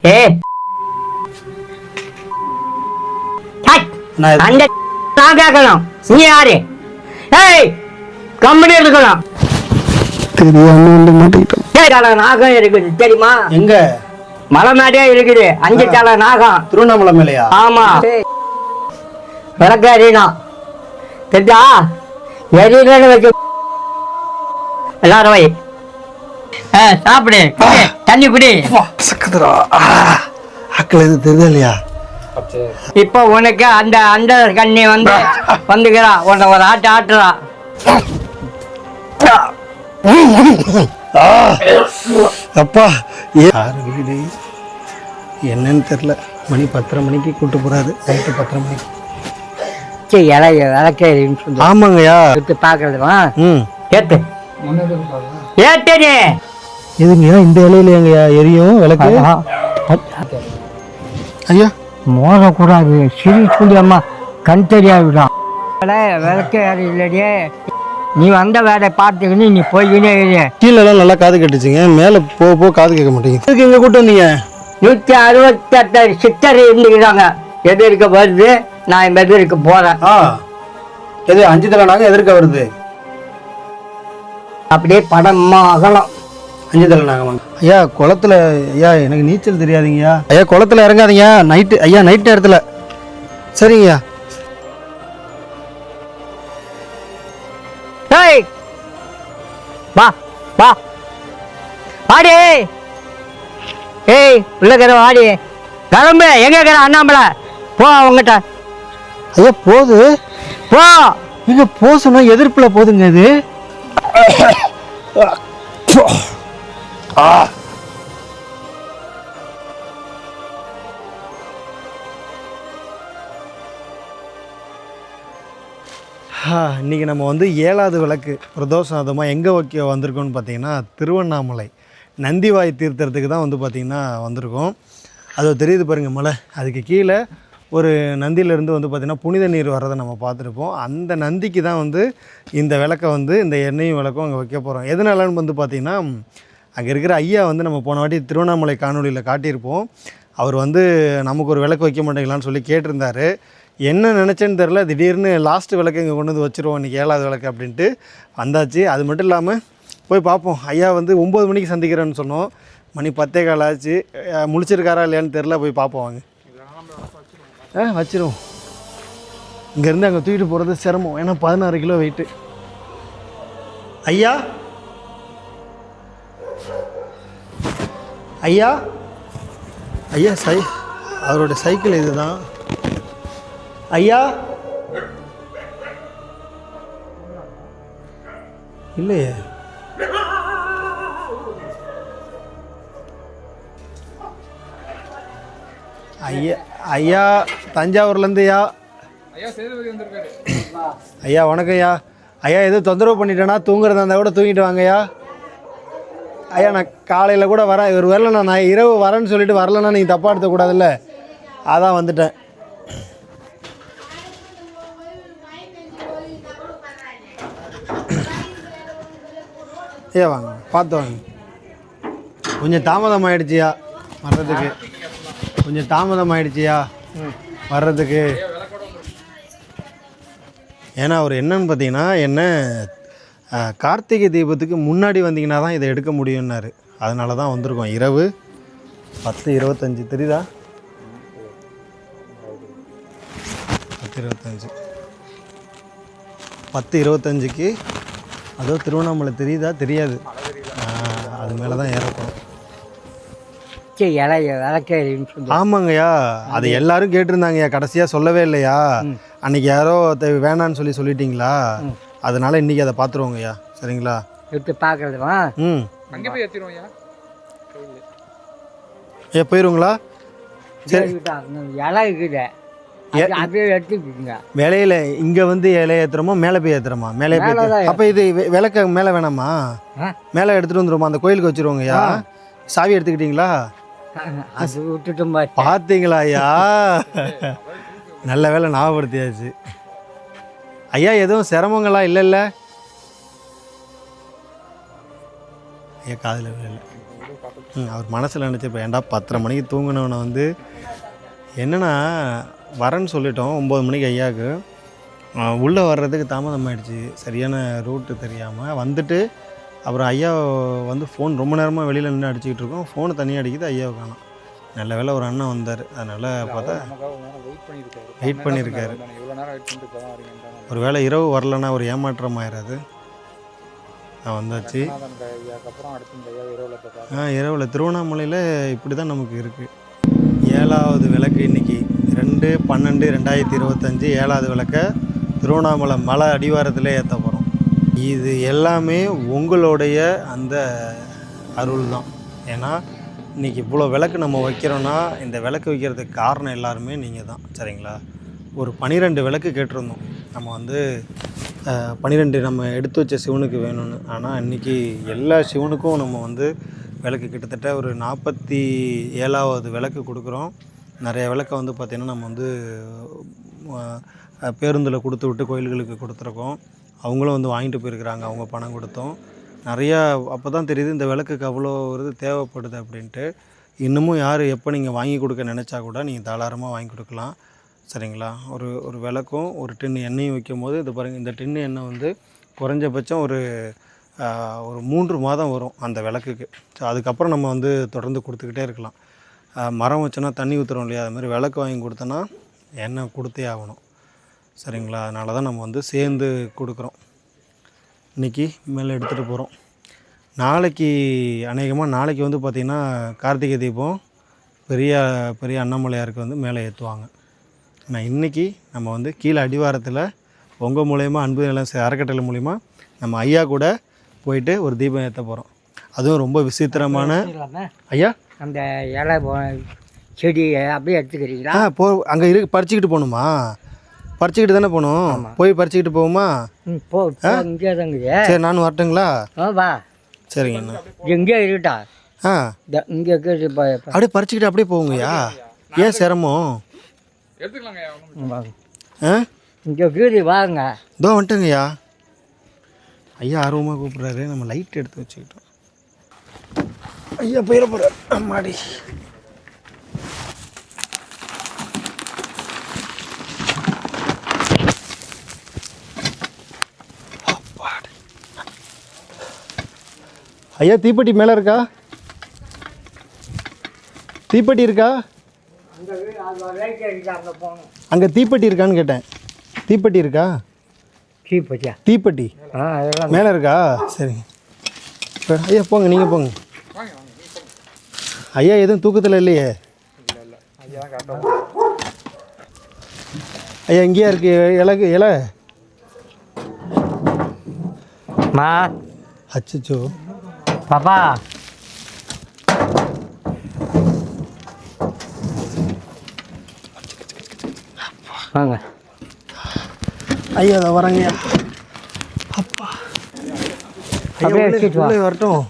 ஏய் அந்த நான் கேட்கணும். நீ யாரு? ஏய் கம்பெனி இருக்கலாம். தெரியாம மாட்டிக்கிட்டோம். தலை நாகம் இருக்குது தெரியுமா? எங்க? மலை மேடையே இருக்குது. 5 தலை நாகம். திருவண்ணாமலை மேலையா? ஆமா. விளக்க எறினா தெரிஞ்சா எரியலன்னு வச்சு எல்லாரும் வை. சாப்பிடு, தண்ணி குடி. சக்கதுரா அக்கள் எது தெரியுதா இல்லையா? இப்போ உனக்கு அந்த அந்த கண்ணி வந்துக்கிறா. உன்னை ஒரு ஆட்டுறா. அப்பா யாரு வீடு என்னன்னு தெரியல. மணி 10:30 மணிக்கு கூட்டு போறாரு. நைட்டு 10:30 மணிக்கு. இலைய விளக்கேறின்னு சொல்லி ஆமாங்கய்யா. எடுத்து பார்க்கறதுமா? ஏத்து எதுங்கய்யா இந்த இலையில எங்கய்யா எரியும் விளக்கு? ஐயா மோதக்கூடாது. சிரி சொல்லி அம்மா கண் தெரியாதுதான். விளக்கே இல்லையே. நீ வந்த வேலை பார்த்துக்கின்னு நீ போய்கினே இரு. கீழெல்லாம் நல்லா காது கேட்டுச்சுங்க. மேலே போக காது கேட்க மாட்டேங்குது. எதுக்கு இங்கே கூட்டு வந்தீங்க? 168 சித்தர் இருந்துக்கிறாங்க. எதிர்க்க வருது, நான் எதிர்க்க போறேன். எது 5 தலை நாங்க எதிர்க்க வருது? அப்படியே படமா அகலம். 5 தலை நாங்க. ஐயா குளத்துல ஐயா எனக்கு நீச்சல் தெரியாதுங்கய்யா. ஐயா குளத்துல இறங்காதீங்க நைட்டு. ஐயா நைட் நேரத்துல. சரிங்கய்யா. ஏய் வா வா வாடி. ஏய் உள்ளக்கிற வாடி. கிளம்பு. எங்க இருக்கிற அண்ணாமலை? போ அவங்ககிட்ட. ஐயா போகுது. போ. இங்க போ சொன்னா எதிர்ப்புல போதுங்க இது. இன்னைக்கு நம்ம 7வது விளக்கு பிரதோஷநாதமாக எங்கே வைக்க வந்திருக்கோம்னு பார்த்தீங்கன்னா திருவண்ணாமலை நந்திவாய் தீர்த்தத்துக்கு தான் பார்த்திங்கன்னா வந்திருக்கோம். அது தெரியுது பாருங்கள் மலை. அதுக்கு கீழே ஒரு நந்தியிலேருந்து பார்த்திங்கன்னா புனித நீர் வர்றதை நம்ம பார்த்துருப்போம். அந்த நந்திக்கு தான் இந்த விளக்கை இந்த எண்ணெயும் விளக்கும் அங்கே வைக்க போகிறோம். எதனாலன்னு பார்த்திங்கன்னா அங்கே இருக்கிற ஐயா நம்ம போன வாட்டி திருவண்ணாமலை காணொலியில் காட்டியிருப்போம். அவர் நமக்கு ஒரு விளக்கு வைக்க மாட்டேங்களான்னு சொல்லி கேட்டிருந்தார். என்ன நினச்சேன்னு தெரில. திடீர்னு லாஸ்ட்டு விளக்கு இங்கே கொண்டு வச்சுருவோம் இன்றைக்கி 7வது விளக்கு அப்படின்ட்டு வந்தாச்சு. அது மட்டும் இல்லாமல் போய் பார்ப்போம். ஐயா 9 மணிக்கு சந்திக்கிறேன்னு சொன்னோம். மணி 10:15 ஆச்சு. முழிச்சிருக்காரா இல்லையான்னு தெரில. போய் பார்ப்போம் வாங்க. வச்சிருவோம். இங்கேருந்து அங்கே தூக்கிட்டு போகிறது சிரமம். ஏன்னா 16 கிலோ வெயிட்டு. ஐயா ஐயா ஐயா அவரோட சைக்கிள் இது தான். ஐயா இல்லையே. ஐயா ஐயா தஞ்சாவூர்லேருந்து ஐயா. ஐயா வணக்கம் ஐயா. ஐயா எதுவும் தொந்தரவு பண்ணிட்டேன்னா தூங்குறதா இருந்தால் கூட தூங்கிட்டு வாங்க ஐயா. ஐயா நான் காலையில் கூட வரேன். இவர் வரலண்ணா. நான் இரவு வரேன்னு சொல்லிட்டு வரலன்னா நீங்கள் தப்பாக எடுத்துக்கூடாதுல்ல. அதான் வந்துட்டேன். ஐயா வாங்க பார்த்து வாங்க. கொஞ்சம் தாமதம் ஆகிடுச்சியா வர்றதுக்கு. கொஞ்சம் தாமதம் ஆகிடுச்சியா வர்றதுக்கு. ஏன்னா அவர் என்னன்னு பார்த்தீங்கன்னா என்ன கார்த்திகை தீபத்துக்கு முன்னாடி வந்தீங்கன்னா தான் இதை எடுக்க முடியும்னாரு. அதனால தான் வந்திருக்கோம். இரவு 10:25 தெரியுதா? 10:25க்கு அதோ திருவண்ணாமலை தெரியுதா? தெரியாது. அது மேலே தான் ஏறப்போம். ஆமாங்கய்யா. அது எல்லாரும் கேட்டிருந்தாங்கய்யா. கடைசியாக சொல்லவே இல்லையா? அன்னைக்கு யாரோ வேணான்னு சொல்லிட்டீங்களா? அதனால இன்னைக்கு அதை பார்த்துருவோங்கய்யா. சரிங்களா? எடுத்து பார்க்கறதுவா? அங்கே போய் ஏற்றிடுவோம்யா. ஐயா போயிருங்களா? சரி இலை இருக்குது. அப்படியே எடுத்துக்கிங்க. வேலையில் இங்கே இலை ஏற்றுறோமோ மேலே போய் ஏற்றுறோமா? மேலே போய். அப்போ இது விளக்க மேலே வேணாமா? மேலே எடுத்துகிட்டு வந்துடுவோமா? அந்த கோயிலுக்கு வச்சுருவோங்கய்யா. சாவி எடுத்துக்கிட்டீங்களா? அது விட்டுட்டும் பார்த்தீங்களா ஐயா? நல்ல வேலை ஞாபகப்படுத்தியாச்சு. ஐயா எதுவும் சிரமங்களா? இல்லைல்ல ஐயா? காதில் வேலை அவர் மனசில் நினச்சிப்ப ஏன்டா 10:30 மணிக்கு தூங்கினவனை வந்து என்னென்னா வரேன்னு சொல்லிட்டோம் 9 மணிக்கு ஐயாவுக்கு. உள்ளே வர்றதுக்கு தாமதம் ஆகிடுச்சு, சரியான ரூட்டு தெரியாமல் வந்துட்டு. அப்புறம் ஐயா வந்து ஃபோன் ரொம்ப நேரமாக வெளியில் நின்று அடிச்சுக்கிட்டு இருக்கோம், ஃபோனு தனியாக அடிக்குது, ஐயாவை காணோம். நல்ல வேளை ஒரு அண்ணன் வந்தார், அதனால் பார்த்தா வெயிட் பண்ணியிருக்காரு. ஒரு வேளை இரவு வரலன்னா ஒரு ஏமாற்றம் ஆயிடாது. நான் வந்தாச்சு. இரவில் திருவண்ணாமலையில் இப்படி தான் நமக்கு இருக்குது. 7வது விளக்கு இன்றைக்கி 2/12/2025 7வது விளக்கை திருவண்ணாமலை மலை அடிவாரத்திலே ஏற்ற போகிறோம். இது எல்லாமே உங்களுடைய அந்த அருள் தான். ஏன்னா இன்றைக்கி இவ்வளோ விளக்கு நம்ம வைக்கிறோன்னா இந்த விளக்கு வைக்கிறதுக்கு காரணம் எல்லாருமே நீங்கள் தான், சரிங்களா? ஒரு 12 விளக்கு கேட்டிருந்தோம் நம்ம வந்து 12 நம்ம எடுத்து வச்ச சிவனுக்கு வேணும்னு. ஆனால் இன்றைக்கி எல்லா சிவனுக்கும் நம்ம வந்து விளக்கு கிட்டத்தட்ட ஒரு 47வது விளக்கு கொடுக்குறோம். நிறைய விளக்கை வந்து பார்த்திங்கன்னா நம்ம வந்து பேருந்தில் கொடுத்து விட்டு கோயில்களுக்கு கொடுத்துருக்கோம். அவங்களும் வந்து வாங்கிட்டு போயிருக்கிறாங்க, அவங்க பணம் கொடுத்தோம் நிறையா. அப்போ தான் தெரியுது இந்த விளக்குக்கு அவ்வளோ இது தேவைப்படுது அப்படின்ட்டு. இன்னமும் யார் எப்போ நீங்கள் வாங்கி கொடுக்க நினச்சா கூட நீங்கள் தாராளமாக வாங்கி கொடுக்கலாம், சரிங்களா? ஒரு விளக்கும் ஒரு டின்னு எண்ணெயும் வைக்கும் போது இது பாருங்கள், இந்த டின்னு எண்ணெய் வந்து குறைஞ்சபட்சம் ஒரு 3 மாதம் வரும் அந்த விளக்குக்கு. ஸோ அதுக்கப்புறம் நம்ம வந்து தொடர்ந்து கொடுத்துக்கிட்டே இருக்கலாம். மரம் வச்சோன்னா தண்ணி ஊற்றுறோம் இல்லையா, அது மாதிரி விளக்கு வாங்கி கொடுத்தோன்னா எண்ணெய் கொடுத்தே ஆகணும், சரிங்களா? அதனால தான் நம்ம வந்து சேர்ந்து கொடுக்குறோம். இன்றைக்கி மேலே எடுத்துகிட்டு போகிறோம். நாளைக்கு அநேகமாக நாளைக்கு வந்து பார்த்திங்கன்னா கார்த்திகை தீபம் பெரிய அண்ணாமலையாருக்கு வந்து மேலே ஏற்றுவாங்க. ஆனால் இன்றைக்கி நம்ம வந்து கீழே அடிவாரத்தில் உங்கள் மூலயமா அன்பு நிலம் அறக்கட்டளை மூலிமா நம்ம ஐயா கூட போயிட்டு ஒரு தீபம் ஏற்ற போகிறோம். அதுவும் ரொம்ப விசித்திரமான ஐயா. அந்த இலை செடி அப்படியே எடுத்துக்கிறீங்களா? அங்கே பறிச்சுக்கிட்டு போகணுமா? பறிச்சுக்கிட்டு தானே போகணும், போய் பறிச்சுக்கிட்டு போகுமா? இங்கே தாங்க. சரி, நானும் வரட்டுங்களா? வா. சரிங்கண்ணா, இங்கே இருக்கட்டா. இங்கே அப்படியே பறிச்சுக்கிட்டு அப்படியே போகுங்கய்யா. ஏன் சிரமம்? இங்கே கீழே வாங்க. இதோ வந்துட்டுங்கய்யா. ஐயா ஆர்வமாக கூப்பிட்றாரு, நம்ம லைட் எடுத்து வச்சுக்கிட்டோம். ஐயா போயிட போகிறார். அம்மாடி. ஐயா தீப்பெட்டி மேலே இருக்கா? தீப்பெட்டி இருக்கா? அங்கே தீப்பெட்டி இருக்கான்னு கேட்டேன். தீப்பெட்டி இருக்கா? தீப்பெட்டி மேலே இருக்கா? சரி ஐயா போங்க, நீங்கள் போங்க. ஐயா எதுவும் தூக்கத்தில் இல்லையே? ஐயா இங்கேயா இருக்கு இலை? அச்சோ பாப்பா, வாங்க. ஐயா அதை வரேங்கய்யா. அப்பா ஐயா வரட்டும்.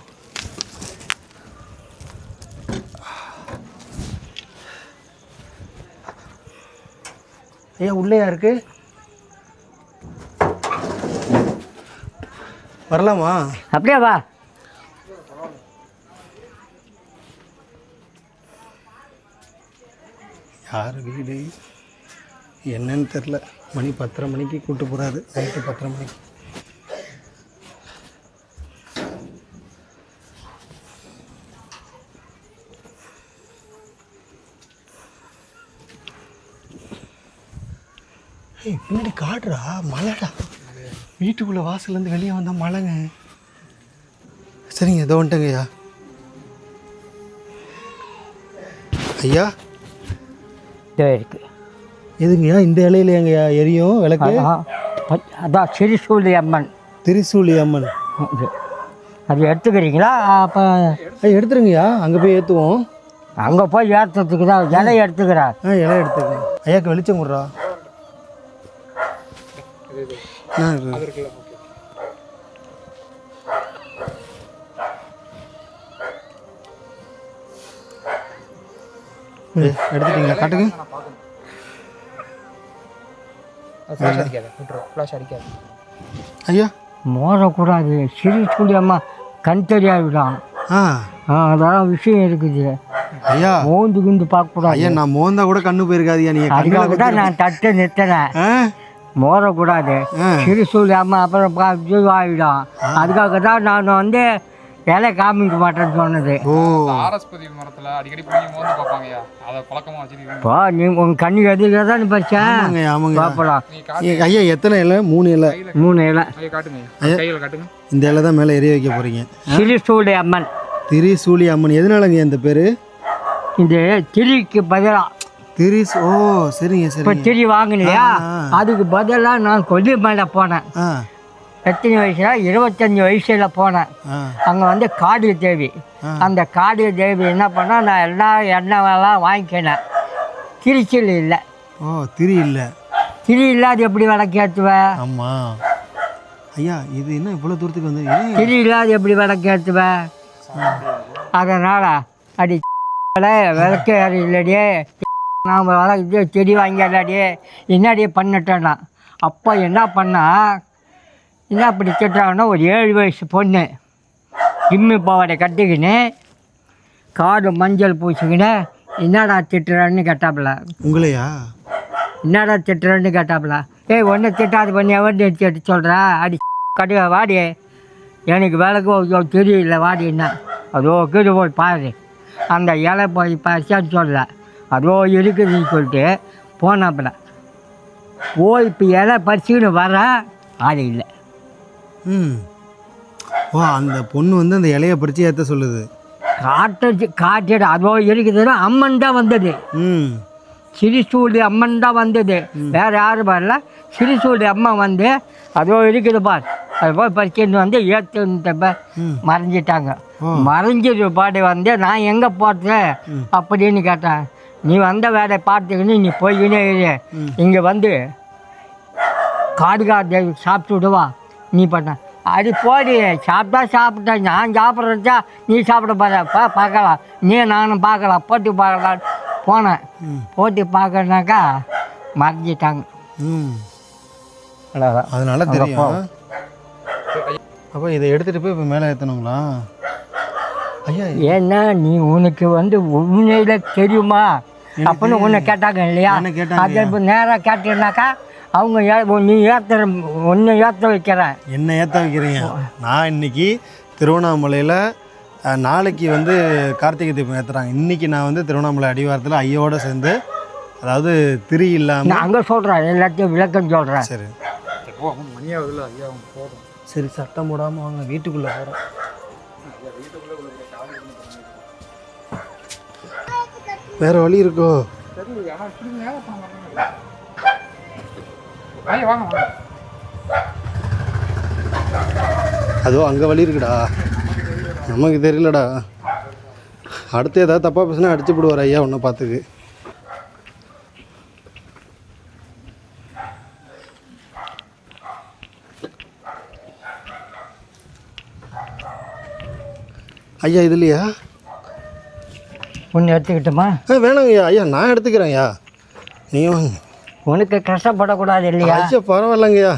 ஐயா உள்ளேயா இருக்கு? வரலாமா? அப்படியே வா. யார் வீடு என்னன்னு தெரில. மணி 10:30 மணிக்கு கூப்பிட்டு போகிறாரு, நைட்டு 10:30 மணிக்கு. பின்னாடி காடுறா, மழைடா. வீட்டுக்குள்ளே வாசல்லேருந்து வெளியே வந்தால் மழைங்க. சரிங்க, இதோ வந்துட்டேங்கய்யா. ஐயா இருக்கு. எதுங்கய்யா இந்த இலையில எங்கய்யா எரியும் விளக்கு? அதான் திரிசூலி அம்மன். திரிசூலி அம்மன் அது எடுத்துக்கிறீங்களா? அப்போ எடுத்துருங்கய்யா, அங்கே போய் ஏற்றுவோம். அங்கே போய் ஏற்றுறதுக்கு தான் இலை எடுத்துக்கிறா. இலை எடுத்துக்கிறேன். ஐயாக்கு வெளிச்சம் விட்றா. எடுத்துட்டீங்களா? காட்டுங்க. ஐயா மோதக்கூடாது, திரிசூலி அம்மா கண் தெரியாதுதான். அதெல்லாம் விஷயம் இருக்குது. ஐயா மோந்து குந்து பார்க்கக்கூடாது. ஐயா நான் மோந்தா கூட கண்ணு போயிருக்காதியா நீங்கள் அதுக்காக தான் நான் தட்டை நிறுத்தினேன். மோறக்கூடாது, சிறுசூல் அம்மா அப்புறம் ஆகிடும். அதுக்காக தான் நான் வந்து இலை காமிக்க மாட்டேன்னு சொன்னது. ஆரஸ்பதி மரத்துல அடிக்கடி போய் மோந்து பார்ப்பாங்கய்யா, அதை பழக்கமா வச்சிருக்கீங்க. இப்போ நீ உங்க கண்ணு எதுக்காக தான் படிச்சேன். ஆமாங்க பார்க்கலாம். ஐயா எத்தனை இலை? 3 இலை. 3 இலை. காட்டுங்க, கையில் காட்டுங்க. இந்த இலை தான் மேலே எரிய வைக்க போறீங்க. சிறுசூலி அம்மன். திரிசூலி அம்மன் எதனாலங்க இந்த பேரு? இந்த திரிக்கு பதிலா ஓ சரிங்க சரி. இப்போ திரி வாங்கினியா, அதுக்கு பதிலாக நான் கொல்லிமலை போனேன். எத்தனை வயசுல? 25 வயசுல போனேன். அங்கே வந்து காடு தேவி. அந்த காடு தேவி என்ன பண்ணால் நான் எல்லா எண்ணெய்லாம் வாங்கிக்கினேன். திருச்சியில் இல்லை. திரி இல்லை. திரி இல்லாத எப்படி விளக்கேற்றுவேன்? ஆமாம் ஐயா இது என்ன இவ்வளோ தூரத்துக்கு வந்து திரி இல்லாத எப்படி விளக்கேற்றுவேன்? அதனால் அடி விளக்கு இல்லடியே, நாம் இது செடி வாங்கிடலாடியே என்னடியே பண்ணிட்டேன்னா. அப்போ என்ன பண்ணால் என்ன அப்படி திட்டுறாங்கன்னா, ஒரு 7 வயசு பொண்ணு ஜிம்மி பாவாடை கட்டிக்கின்னு காடு மஞ்சள் பூசிக்கின்னு என்னடா திட்டுறான்னு கேட்டாப்புல. உங்களையா? என்னடா திட்டுறன்னு கேட்டாப்புல. ஒன்று திட்டாது பண்ணி எவர்னு திட்டு சொல்கிறா? அடி கடுவா வாடி, எனக்கு விளக்கு தெரியல வாடி. என்ன அதோ கீழே போய் பாரு, அந்த இலை போய் பறிச்சான்னு சொல்ல, அதோ இருக்குதுன்னு சொல்லிட்டு போனாப்புல. போய் இப்போ இலை பறிச்சுக்கின்னு வர ஆள் இல்லை. அந்த பொண்ணு வந்து அந்த இலையை பறித்து ஏற்ற சொல்லுது. காட்டிடு அதோ இருக்குதுன்னா அம்மன் தான் வந்தது. சிறுசூடி அம்மன் தான் வந்தது, வேறு யாரும் வரல. சிறுசூடி அம்மன் வந்து அதோ இருக்குது பார், அது போய் பறிச்சுன்னு வந்து ஏற்று மறைஞ்சிட்டாங்க. மறைஞ்சது பாடு வந்து நான் எங்கே போட்டேன் அப்படின்னு கேட்டேன். நீ வந்த வேலையை பார்த்துக்கின்னு நீ போய்கினே இரு, இங்கே வந்து காடுகார் தேவி சாப்பிட்டு விடுவா நீ பண்ண. அது போடி, சாப்பிட்டேன். நான் சாப்பிட்றதா நீ சாப்பிட பார்க்கலாம், நீ நானும் பார்க்கலாம், போட்டி பார்க்கலாம் போனேன். போட்டி பார்க்கறனாக்கா மறைஞ்சிட்டாங்க. அதனால தெரியும். அப்போ இதை எடுத்துகிட்டு போய் இப்போ மேலே ஏற்றணுங்களா ஐயா? ஏன்னா நீ உனக்கு வந்து உண்மையில தெரியுமா அப்படின்னு ஒன்று கேட்டாங்க இல்லையா? அது இப்போ நேராக கேட்டீங்கன்னாக்கா அவங்க நீ ஏற்ற ஒன்று ஏற்ற வைக்கிறேன். என்ன ஏற்ற வைக்கிறீங்க? நான் இன்னைக்கு திருவண்ணாமலையில் நாளைக்கு வந்து கார்த்திகை தீபம் ஏற்றுறாங்க. இன்றைக்கி நான் வந்து திருவண்ணாமலை அடிவாரத்தில் ஐயோடு சேர்ந்து, அதாவது திரி இல்லாமல் நான் அங்கே சொல்கிறேன், எல்லாத்தையும் விளக்கம் சொல்கிறேன். சரி மணியாவதுல ஐயா போதும். சரி சட்டம் போடாமல் வாங்க, வீட்டுக்குள்ளே போகிறோம். வேற வழி இருக்கோ? அதோ அங்கே வழி இருக்குடா, நமக்கு தெரியலடா. அடுத்து ஏதாவது தப்பாக பேசுனா அடிச்சு போடுவார் ஐயா ஒன்றை பார்த்துக்கு. ஐயா இது இல்லையா? ஒன்று எடுத்துக்கிட்டோமா? வேணாங்க ஐயா. ஐயா நான் எடுத்துக்கிறேன் ஐயா, நீயும் உனக்கு கஷ்டப்படக்கூடாது இல்லையா? ஐயா பரவாயில்லைங்கய்யா,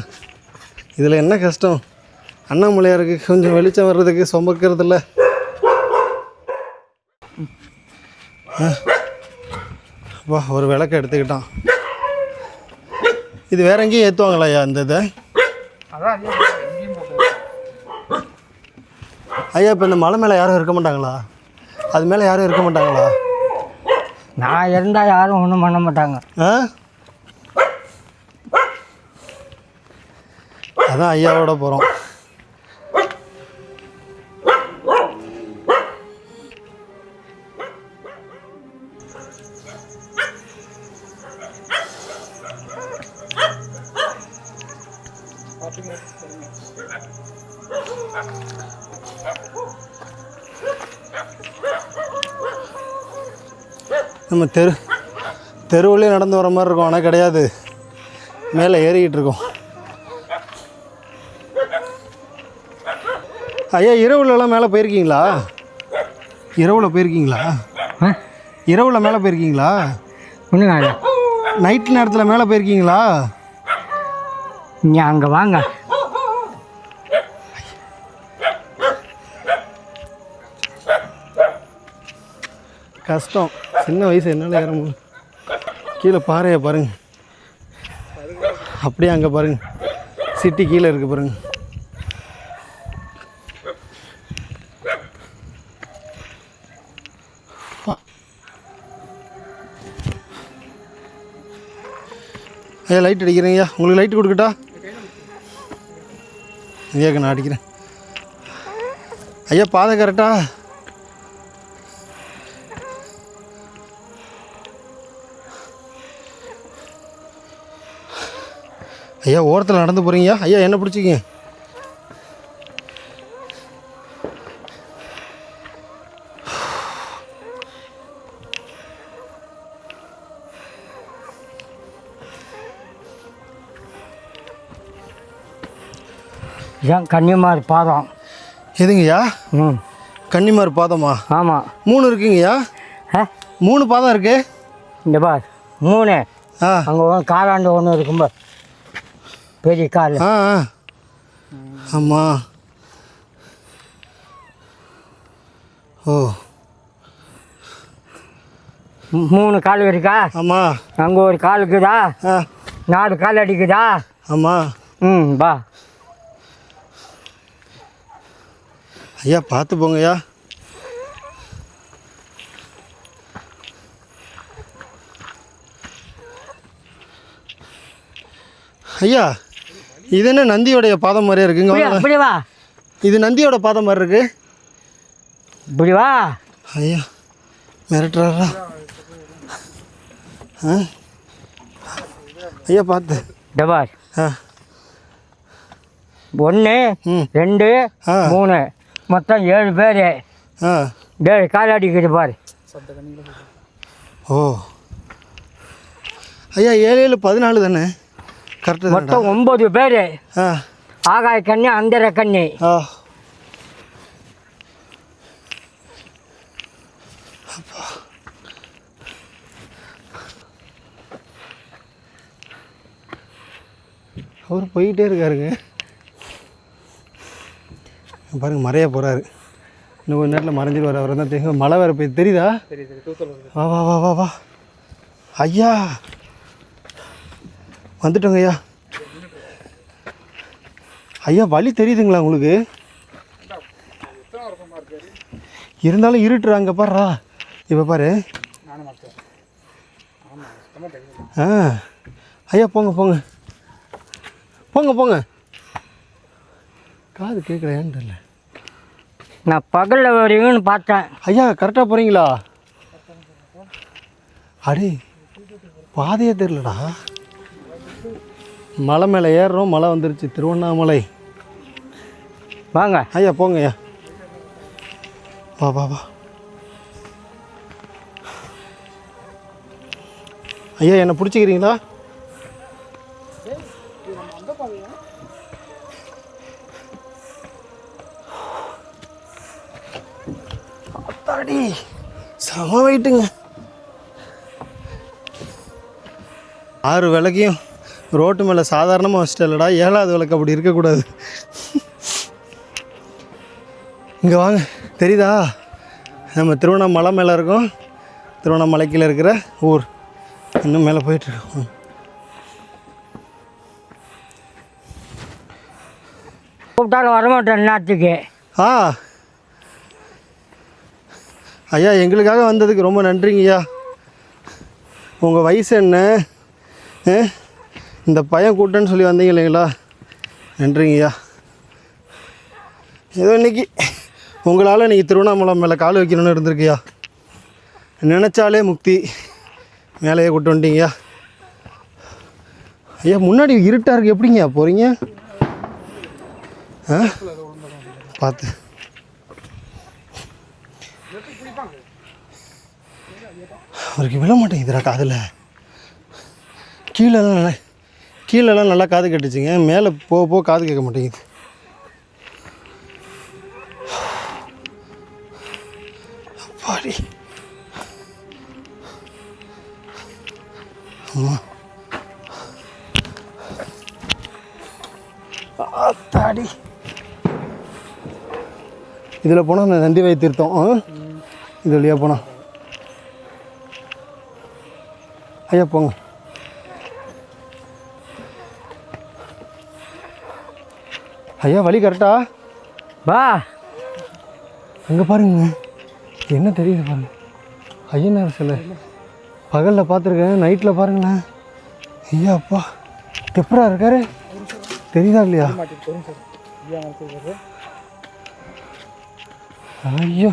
இதில் என்ன கஷ்டம்? அண்ணாமலையாருக்கு கொஞ்சம் வெளிச்சம் வர்றதுக்கு சுமக்கிறதில்ல. வா ஒரு விளக்க எடுத்துக்கிட்டான். இது வேற எங்கேயும் ஏற்றுவாங்களா ஐயா இந்த இதை? ஐயா இப்போ இந்த மலை மேலே யாரும் இருக்க மாட்டாங்களா? அது மேலே யாரும் இருக்க மாட்டாங்களா? நான் இருந்தால் யாரும் ஒன்றும் பண்ண மாட்டாங்க. அதான் ஐயாவோட போகிறோம். நம்ம தெருவுலேயே நடந்து வர மாதிரி இருக்கும், ஆனால் கிடையாது, மேலே ஏறிக்கிட்டு இருக்கோம். ஐயா இரவுலலாம் மேலே போயிருக்கீங்களா? இரவில் போயிருக்கீங்களா? இரவில் மேலே போயிருக்கீங்களா? ஒன்றுங்க நைட் நேரத்தில் மேலே போயிருக்கீங்களா? நீங்கள் அங்கே வாங்க. கஷ்டம். சின்ன வயசு என்னால் ஏற முடியும். கீழே பாறையை பாருங்க, அப்படியே அங்கே பாருங்க சிட்டி கீழே இருக்குது பாருங்க. ஐயா லைட் அடிக்கிறேங்கய்யா, உங்களுக்கு லைட்டு கொடுக்கட்டா? ஐயாக்கு நான் அடிக்கிறேன். ஐயா பாதை கரெக்டா? ஐயா ஓரத்தில் நடந்து போகிறீங்க. ஐயா என்ன பிடிச்சிக்கிங்க. ஏன் கன்னிமார் பாதம்? எதுங்கய்யா? ம், கன்னிமார் பாதமா? ஆமாம். 3 இருக்குங்கய்யா. 3 பாதம் இருக்கு. இந்த பார் 3. ஆ அங்கே காலாண்டு ஒன்று இருக்கும்பா, பெரிய கால். ஆ ஆமாம். ஓ 3 கால் இருக்கா? ஆமாம். அங்கே ஒரு கால் இருக்குதா? ஆ 4 கால் அடிக்குதா? ஆமாம். ம், பா. ஐயா பார்த்து போங்கய்யா. ஐயா இது என்ன நந்தியோடைய பாதம் மாதிரியே இருக்குங்க? இப்படி வா, இது நந்தியோட பாதம் மாதிரி இருக்கு. இப்படி வா. ஐயா மிரட்டுறாரா? ஆ ஐயா பார்த்து. இந்த பார் ஆ 1 ம் 2 ஆ 3 மொத்தம் 7 பேர். ஆ 7 கால் அடிக்குது பார். ஓ ஐயா 7 7 14 தானே? கரெக்டு. மொத்தம் 9 பேர். ஆ ஆகாய கண்ணி, அந்தர கண்ணி. ஆ அவர் போயிட்டே இருக்காருங்க. பாருங்க மறைய போகிறாரு. இன்னும் கொஞ்ச நேரத்தில் மறைஞ்சிடுவார். அவர் தான் தெரியும். மழை வேறு போய் தெரியுதா? வா வா வா வா வா ஐயா வந்துட்டோங்க ஐயா. ஐயா வழி தெரியுதுங்களா உங்களுக்கு? இருந்தாலும் இருட்டுறாங்க பாருடா. இப்போ பாரு. ஆ ஐயா போங்க போங்க போங்க போங்க. காது கேட்குறேன்னு தெரியல. நான் பகலில் வருவீங்கன்னு பார்த்தேன். ஐயா கரெக்டாக போகிறீங்களா? அடே பாதையே தெரிலடா. மலை மேலே ஏறுறோம், மழை வந்துருச்சு. திருவண்ணாமலை வாங்க ஐயா போங்க ஐயா. வா வா வா ஐயா என்னை பிடிச்சிக்கிறீங்களா? அத்தாடி செம வெயிட்டுங்க. 6 விளக்கையும் ரோட்டு மேலே சாதாரணமாக வச்சிட்டலடா. 7வது விளக்கு அப்படி இருக்கக்கூடாது. இங்கே வாங்க, தெரியுதா? நம்ம திருவண்ணாமலை மேலே இருக்கோம். திருவண்ணாமலைக்கில் இருக்கிற ஊர். இன்னும் மேலே போயிட்டுருக்கோம். கூப்பிட்டாலும் வரமாட்டேன் நேரத்துக்கு. ஆ ஐயா எங்களுக்காக வந்ததுக்கு ரொம்ப நன்றிங்கய்யா. உங்கள் வயசு என்ன? இந்த பையன் கூட்டன்னு சொல்லி வந்தீங்க இல்லைங்களா? நன்றிங்கய்யா. ஏதோ இன்றைக்கி உங்களால் நீங்கள் திருவண்ணாமலை மேலே கால் வைக்கணும்னு இருந்திருக்கியா. நினச்சாலே முக்தி. மேலேயே கூட்டு வந்துட்டீங்கய்யா. ஐயா முன்னாடி இருட்டாக இருக்குது, எப்படிங்கய்யா போகிறீங்க? ஆ பார்த்து. அவருக்கு விழ மாட்டேங்குதுடா காதில். கீழெல்லாம் நல்லா காது கேட்டுச்சுங்க. மேலே போக போக காது கேட்க மாட்டேங்குது. அப்பாடி அம்மா ஆத்தாடி. இதில் போனால் அந்த நந்தி வயத்தீர்த்தம். இது வழியாக போனால் ஐயா போங்க. ஐயா வழி கரெக்டா? வா. அங்கே பாருங்க, என்ன தெரியுது பாருங்க, ஐயனார் சிலை. பகலில் பார்த்துருக்கேன், நைட்டில் பாருங்களேன். ஐயா அப்பா எப்படா இருக்காரு தெரியுதா இல்லையா? ஐயோ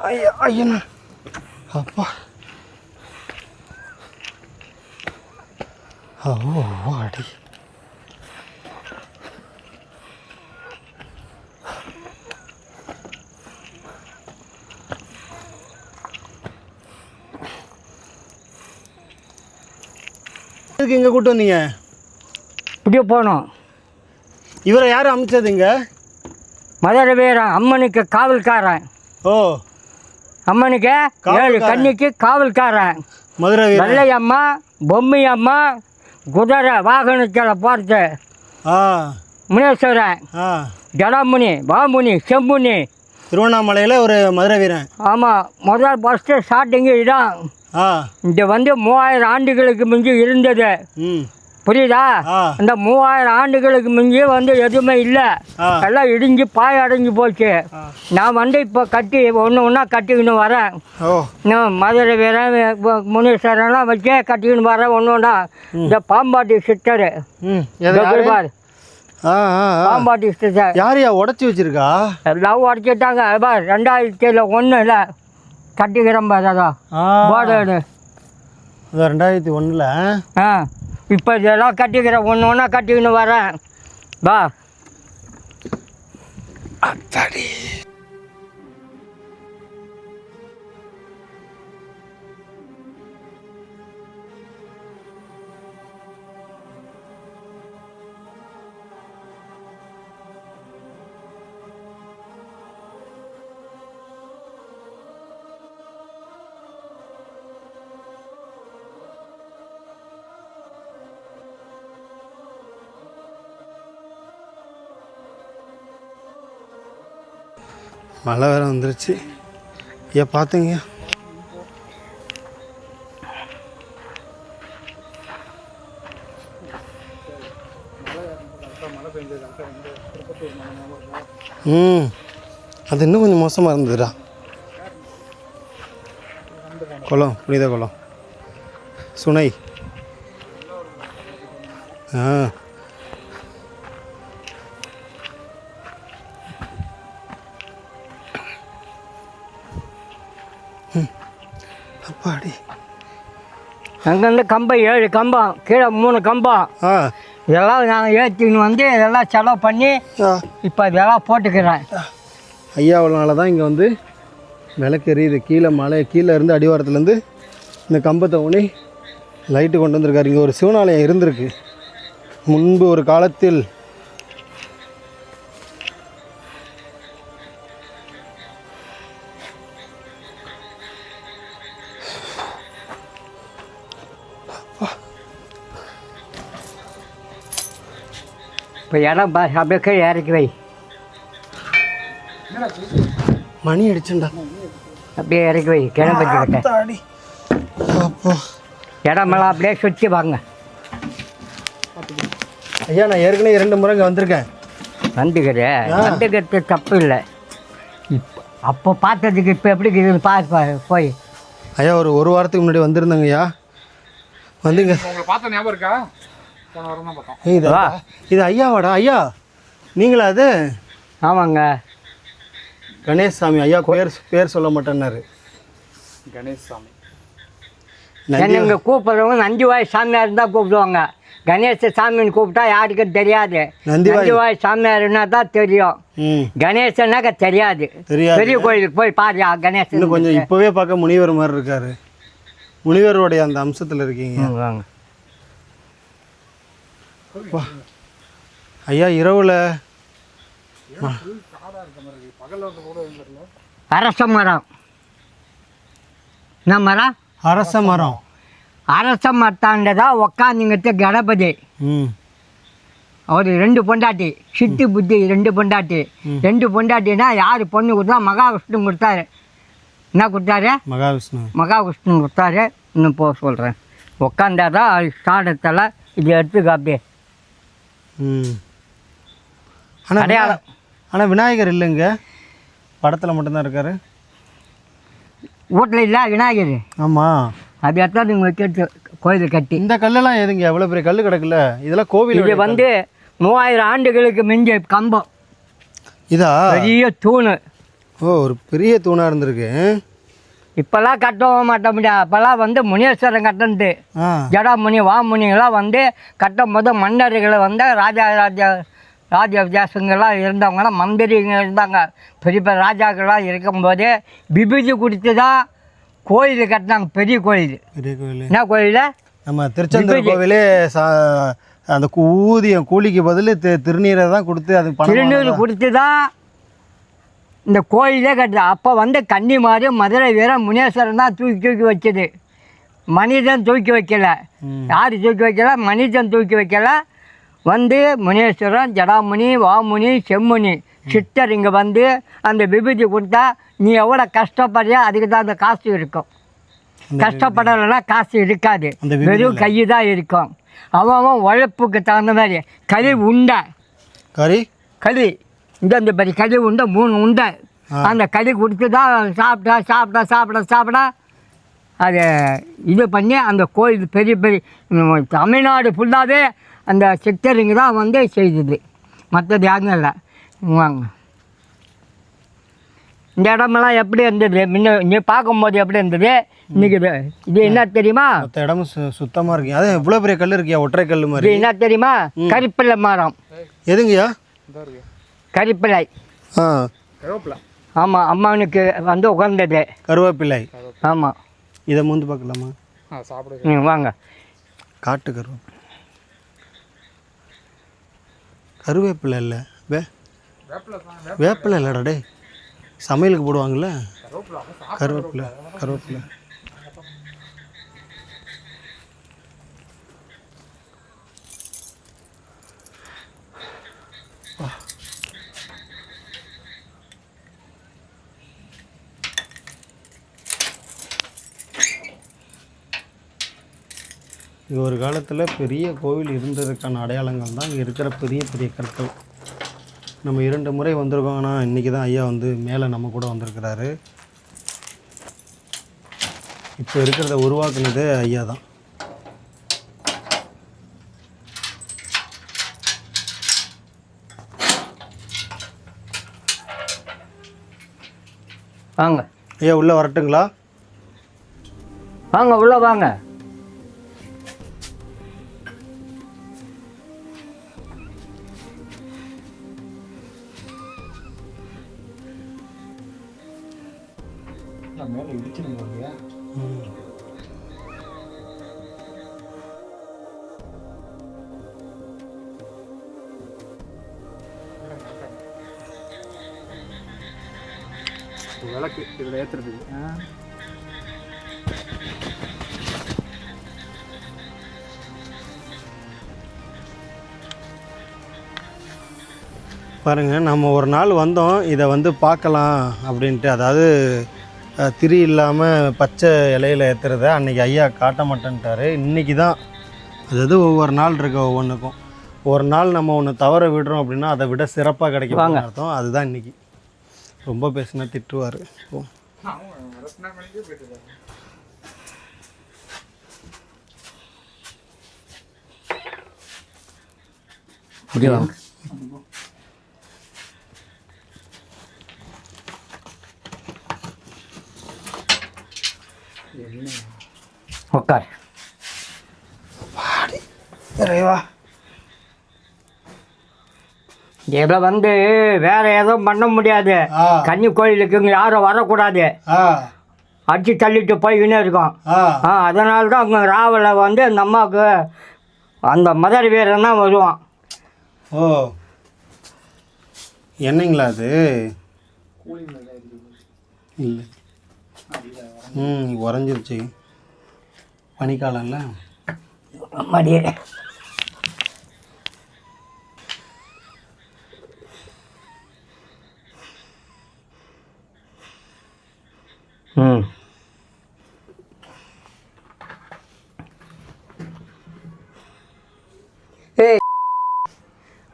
ஐயா ஐயண்ணா அப்பா. ஓ அடி. எதுக்கு இங்கே கூப்பிட்டு வந்தீங்க? இப்படியே போனோம். இவரை யார் அமைச்சதுங்க? மதுரை வீரன், அம்மனுக்கு காவல்காரன். ஓ, அம்மனுக்கு 7 கன்னிக்கு காவல்காரன். மதுரை வீரன். வெள்ளை அம்மா, பொம்மை அம்மா, குதிரை வாகனத்தில் போகிறது முனேஸ்வரன், ஜடாமுனி, பாமுனி, செம்புனி. திருவண்ணாமலையில் ஒரு மதுரை வீரன். ஆமாம், ஃபஸ்ட்டு ஸ்டார்டிங்கு இதான். இந்த 3000 ஆண்டுகளுக்கு முந்தி இருந்தது. புரியுதா? அந்த 3000 ஆண்டுகளுக்கு முந்தி எதுவுமே இல்லை, எல்லாம் இடிஞ்சு பாய அடைஞ்சு போச்சு. நான் இப்போ கட்டி ஒன்று ஒன்றா கட்டிக்கின்னு வரேன். இன்னும் மதுரை வீரன், முனீஸ்வரன்லாம் வச்சு கட்டிக்கின்னு வரேன் ஒன்று ஒன்றா. இந்த பாம்பாட்டி சிஸ்டரு பார், பாம்பாட்டி சிஸ்டர் யாரையா உடச்சி வச்சிருக்கா? எல்லாம் உடச்சிட்டாங்க. பார் 2001 கட்டிக்கிறேன் பார். அதான் போர்டு 2001. இப்போ இதெல்லாம் கட்டிக்கிறேன், ஒன்று ஒன்றா கட்டிக்கின்னு வரேன். வா. அத்தாடி. மழை வேறு வந்துருச்சு. ஏன் பார்த்துங்க, அது இன்னும் கொஞ்சம் மோசமாக இருந்ததுடா. குளம், புனித குளம், சுனை. அப்பாடி. அங்கேருந்து கம்பம் 7 கம்பம், கீழே 3 கம்பம். இதெல்லாம் நாங்கள் ஏற்றின்னு இதெல்லாம் செலவு பண்ணி இப்போ இதெல்லாம் போட்டுக்கிறேன். ஐயாவனால தான் இங்கே விளக்கு எரியுது. கீழே இருந்து அடிவாரத்துலேருந்து இந்த கம்பத்தை ஊனி லைட்டு கொண்டு வந்திருக்காரு. இங்கே ஒரு சிவனாலயம் இருந்திருக்கு முன்பு ஒரு காலத்தில். இப்போ இடம் அப்படியே கீழே இறக்கி வை. மணி அடிச்சுண்டா, அப்படியே இறக்கி வை. கிளம்பி இடமெல்லாம் அப்படியே சுற்றி வாங்க. ஐயா நான் ஏற்கனவே 2 முறை இங்கே வந்திருக்கேன். வந்துக்கிறது தப்பு இல்லை. இப்போ அப்போ பார்த்ததுக்கு இப்போ எப்படி இருக்குது பார்த்து போய். ஐயா ஒரு வாரத்துக்கு முன்னாடி வந்திருந்தேங்க ஐயா. வந்துங்க. பார்த்த ஞாபகம் இருக்கா? போன வாரம் தான் பார்த்தோம். இது ஐயாவாடா? ஐயா நீங்களா? அது ஆமாங்க, கணேஷ் சாமி. ஐயா பேர் சொல்ல மாட்டேன்னாரு. கணேஷ் சாமி. இங்கே கூப்பிட்றவங்க நந்திவாய் சாமியார் தான் கூப்பிடுவாங்க. கணேச சாமின்னு கூப்பிட்டா யாருக்கும் தெரியாது. நந்திவாய் சாமியார்னா தான் தெரியும். கணேசனாக்க தெரியாது. பெரிய கோயிலுக்கு போய் பாரு கணேசன். இன்னும் கொஞ்சம் இப்போவே பார்க்க முனிவர் மாதிரி இருக்காரு. முனிவருடைய அந்த அம்சத்தில் இருக்கீங்க. ஐயா இரவுல அரச மரம். என்ன மரம்? அரச மரம். அரச மரத்தாண்டதான் உக்காந்துங்கிட்ட கணபதி. அவர் 2 பொண்டாட்டி, சிட்டு புத்தி 2 பொண்டாட்டி. 2 பொண்டாட்டினா யார் பொண்ணு கொடுத்தா? மகாவிஷ்ணு கொடுத்தாரு. என்ன கொடுத்தாரு? மகாவிஷ்ணு. மகாவிஷ்ணு கொடுத்தாரு. இன்னும் போக சொல்கிறேன். உட்காந்தாதான் ஸ்தானத்தில் இது எடுத்துக்க அப்படியே. ஆனால் அடையாளம். ஆனால் விநாயகர் இல்லைங்க, படத்தில் மட்டும்தான் இருக்காரு. வீட்டில் இல்லை விநாயகர். ஆமாம், அது எடுத்தால் நீங்கள் வைக்கிறது கோயில் கட்டி. இந்த கல்லெல்லாம் எதுங்க எவ்வளோ பெரிய கல் கிடக்குல்ல, இதெல்லாம் கோவில். இது வந்து 3000 ஆண்டுகளுக்கு மிஞ்ச கம்பம். இதா பெரிய தூண். ஓ, ஒரு பெரிய தூணாக இருந்திருக்கு. இப்போல்லாம் கட்டவும் மாட்ட முடியாது. அப்போல்லாம் வந்து முனீஸ்வரன் கட்டந்து ஜடாமுனி வாமுனிகளாம் வந்து கட்டும் போது மன்னர்களை வந்து ராஜ வித்தியாசங்கள்லாம் இருந்தவங்களாம் மந்திரிங்க இருந்தாங்க. பெரிய பெரிய ராஜாக்கள்லாம் இருக்கும்போது விபூதி கொடுத்து தான் கோயில் கட்டினாங்க. பெரிய கோயில். பெரிய கோயில் என்ன கோயில்? நம்ம திருச்செந்தூர் கோவிலே அந்த ஊதியம் கூலிக்கு பதில் திருநீரை தான் கொடுத்து அது திருநீர் கொடுத்து தான் இந்த கோயிலே கட்டுது. அப்போ வந்து கன்னிமாரி மதுரை வீரன் முனீஸ்வரன் தான் தூக்கி வச்சது. மனிதன் தூக்கி வைக்கல. யார் தூக்கி வைக்கல? மனிதன் தூக்கி வைக்கல. வந்து முனீஸ்வரன், ஜடாமுனி, வாமுனி, செம்முனி சித்தர் இங்கே வந்து அந்த விபூதி கொடுத்தா நீ எவ்வளோ கஷ்டப்படுறியோ அதுக்கு தான் அந்த காசு இருக்கும். கஷ்டப்படலைன்னா காசு இருக்காது, வெறும் கை தான் இருக்கும். அவன் உழைப்புக்கு தகுந்த மாதிரி களி உண்டை இந்த பெரிய களி உண்டை 3 உண்டை அந்த களி கொடுத்து தான் சாப்பிட்டா அதை இது பண்ணி அந்த கோயில் பெரிய பெரிய தமிழ்நாடு ஃபுல்லாகவே அந்த சித்தருங்க தான் வந்து செய்தது. மற்றது யாருங்க இல்லை. வாங்க, இந்த இடமெல்லாம் எப்படி இருந்தது முன்ன நீ பார்க்கும்போது எப்படி இருந்தது? இன்னைக்கு இது என்ன தெரியுமா? மற்ற இடமும் சுத்தமாக இருக்கு. அது இவ்வளோ பெரிய கல் இருக்கியா, ஒற்றை கல் மாதிரி. இது என்ன தெரியுமா? கருப்பிள்ளை மரம். எதுங்கய்யா? கருப்பிள்ளை. கருவேப்பிலை. ஆமாம், அம்மானுக்கு வந்து உகந்தது கருவேப்பிள்ளை. ஆமாம். இதை மூந்து பார்க்கலாமா? சாப்பிடுங்க. வாங்க. காட்டு கருவேப்பிலை இல்லை, வேப்பிலை இல்லைடா டே, சமையலுக்கு போடுவாங்கள்ல கருவேப்பிலை. இது ஒரு காலத்தில் பெரிய கோவில் இருந்ததுக்கான அடையாளங்கள் தான் இங்கே இருக்கிற பெரிய பெரிய கற்கள். நம்ம 2 முறை வந்திருக்கோம். ஆனால் இன்றைக்கி தான் ஐயா வந்து மேலே நம்ம கூட வந்திருக்கிறாரு. இப்போ இருக்கிறத உருவாக்குனதே ஐயா தான். வாங்க ஐயா, உள்ளே வரட்டுங்களா? வாங்க, உள்ளே வாங்க. மேலே இடிச்சிடும் இல்லையா? விளக்கு இதில் ஏற்றுறதுக்கு. பாருங்கள், நம்ம ஒரு நாள் வந்தோம் இதை வந்து பார்க்கலாம் அப்படின்ட்டு. அதாவது திரி இல்லாமல் பச்சை இலையில் ஏற்றுறத அன்றைக்கி ஐயா காட்ட மாட்டேன்ட்டார். இன்றைக்கி தான் அதாவது ஒவ்வொரு நாள் இருக்க ஒவ்வொன்றுக்கும். ஒரு நாள் நம்ம ஒன்று தவற விடுறோம் அப்படின்னா அதை விட சிறப்பாக கிடைக்கும் அர்த்தம். அதுதான் இன்றைக்கி. ரொம்ப பேசினா திட்டுவார். உட்கார். இதில் வந்து வேற எதுவும் பண்ண முடியாது. கன்னி கோயிலுக்கு இங்கே யாரும் வரக்கூடாது. அடிச்சு தள்ளிட்டு போய்கினே இருக்கோம். அதனால தான் அங்கே ராவில் வந்து அந்த அம்மாவுக்கு அந்த மதுரை வீரன் தான் வருவான். ஓ, என்னங்களா அது? இல்லை, உறைஞ்சிருச்சு. பனிக்காலம்ல மடியே. ம் ஏய்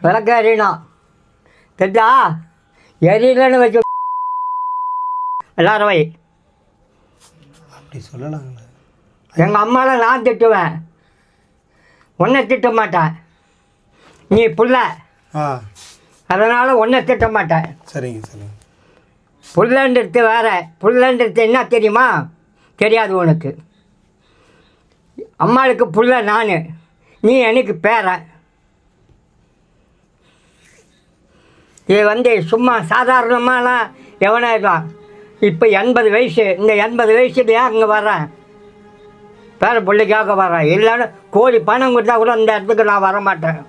விளக்க எறியணும் தெரிஞ்சா எரியலன்னு வச்சு எல்லாரும் வை. அப்படி சொல்லலாங்களே. எங்கள் அம்மாவை நான் திட்டுவேன், உன்னை திட்ட மாட்டேன். நீ புள்ள, ஆ அதனால் உன்னை திட்ட மாட்டேன். சரிங்க சரிங்க. புள்ளன்றது வேற, புள்ளன்றது என்ன தெரியுமா? தெரியாது உனக்கு. அம்மாளுக்கு புள்ள நான், நீ எனக்கு பேரன். இது வந்து சும்மா சாதாரணமாலாம் எவனாயிருவான். இப்போ 80 வயசு, இந்த 80 வயசுலையா அங்கே வர்றேன், பேர பிள்ளைக்காக வரேன். இல்லைன்னா கோடி பணம் கொடுத்தா கூட இந்த இடத்துக்கு நான் வர மாட்டேன்.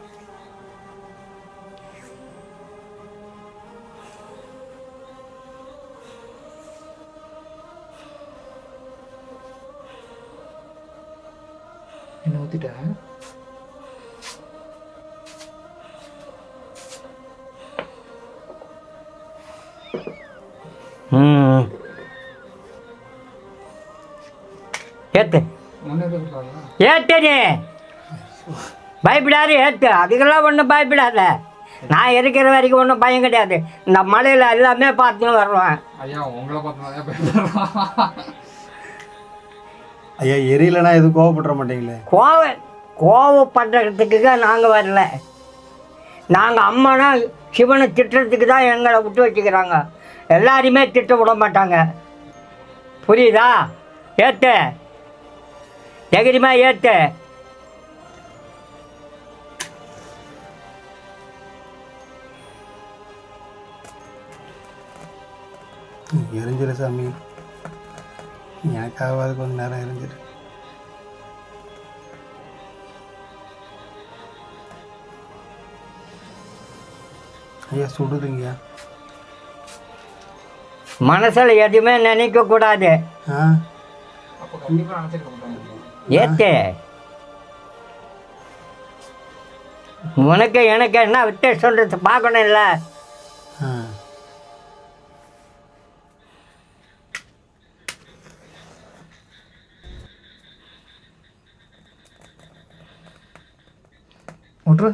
என்ன ஊற்றிட்டேன்? ஏத்து முன்னே ஏத்தனே, பயப்படாது ஏத்து. அதுக்கெல்லாம் ஒன்றும் பயப்படாத. நான் இருக்கிற வரைக்கும் ஒன்றும் பயம் கிடையாது. இந்த மலையில் எல்லாமே பார்த்துன்னு வருவேன். ஐயா உங்களை பார்த்தா ஐயா எரியலைன்னா எதுவும் கோவப்பட்டுற மாட்டீங்களே? கோவப்படுறதுக்கு தான் நாங்கள் வரல. நாங்கள் அம்மானா சிவனை திட்டுறதுக்கு தான் எங்களை விட்டு வச்சுக்கிறாங்க. எல்லாரையுமே திட்ட விட மாட்டாங்க, புரியுதா? ஏத்து எகிரிமா ஏத்து. எரிஞ்சிரு சாமி, எனக்காவது கொஞ்சம் நேரம் எரிஞ்சிரு. ஐயா சுடுதுங்கய்யா. மனசில் எதுவுமே நினைக்கக்கூடாது. ஆ அப்போ கண்டிப்பாக நினச்சிருக்க மாட்டாங்க. ஏத்து உனக்கு எனக்கு என்ன விட்டு சொல்கிறது பார்க்கணும் இல்லை? ஆ விட்ரு.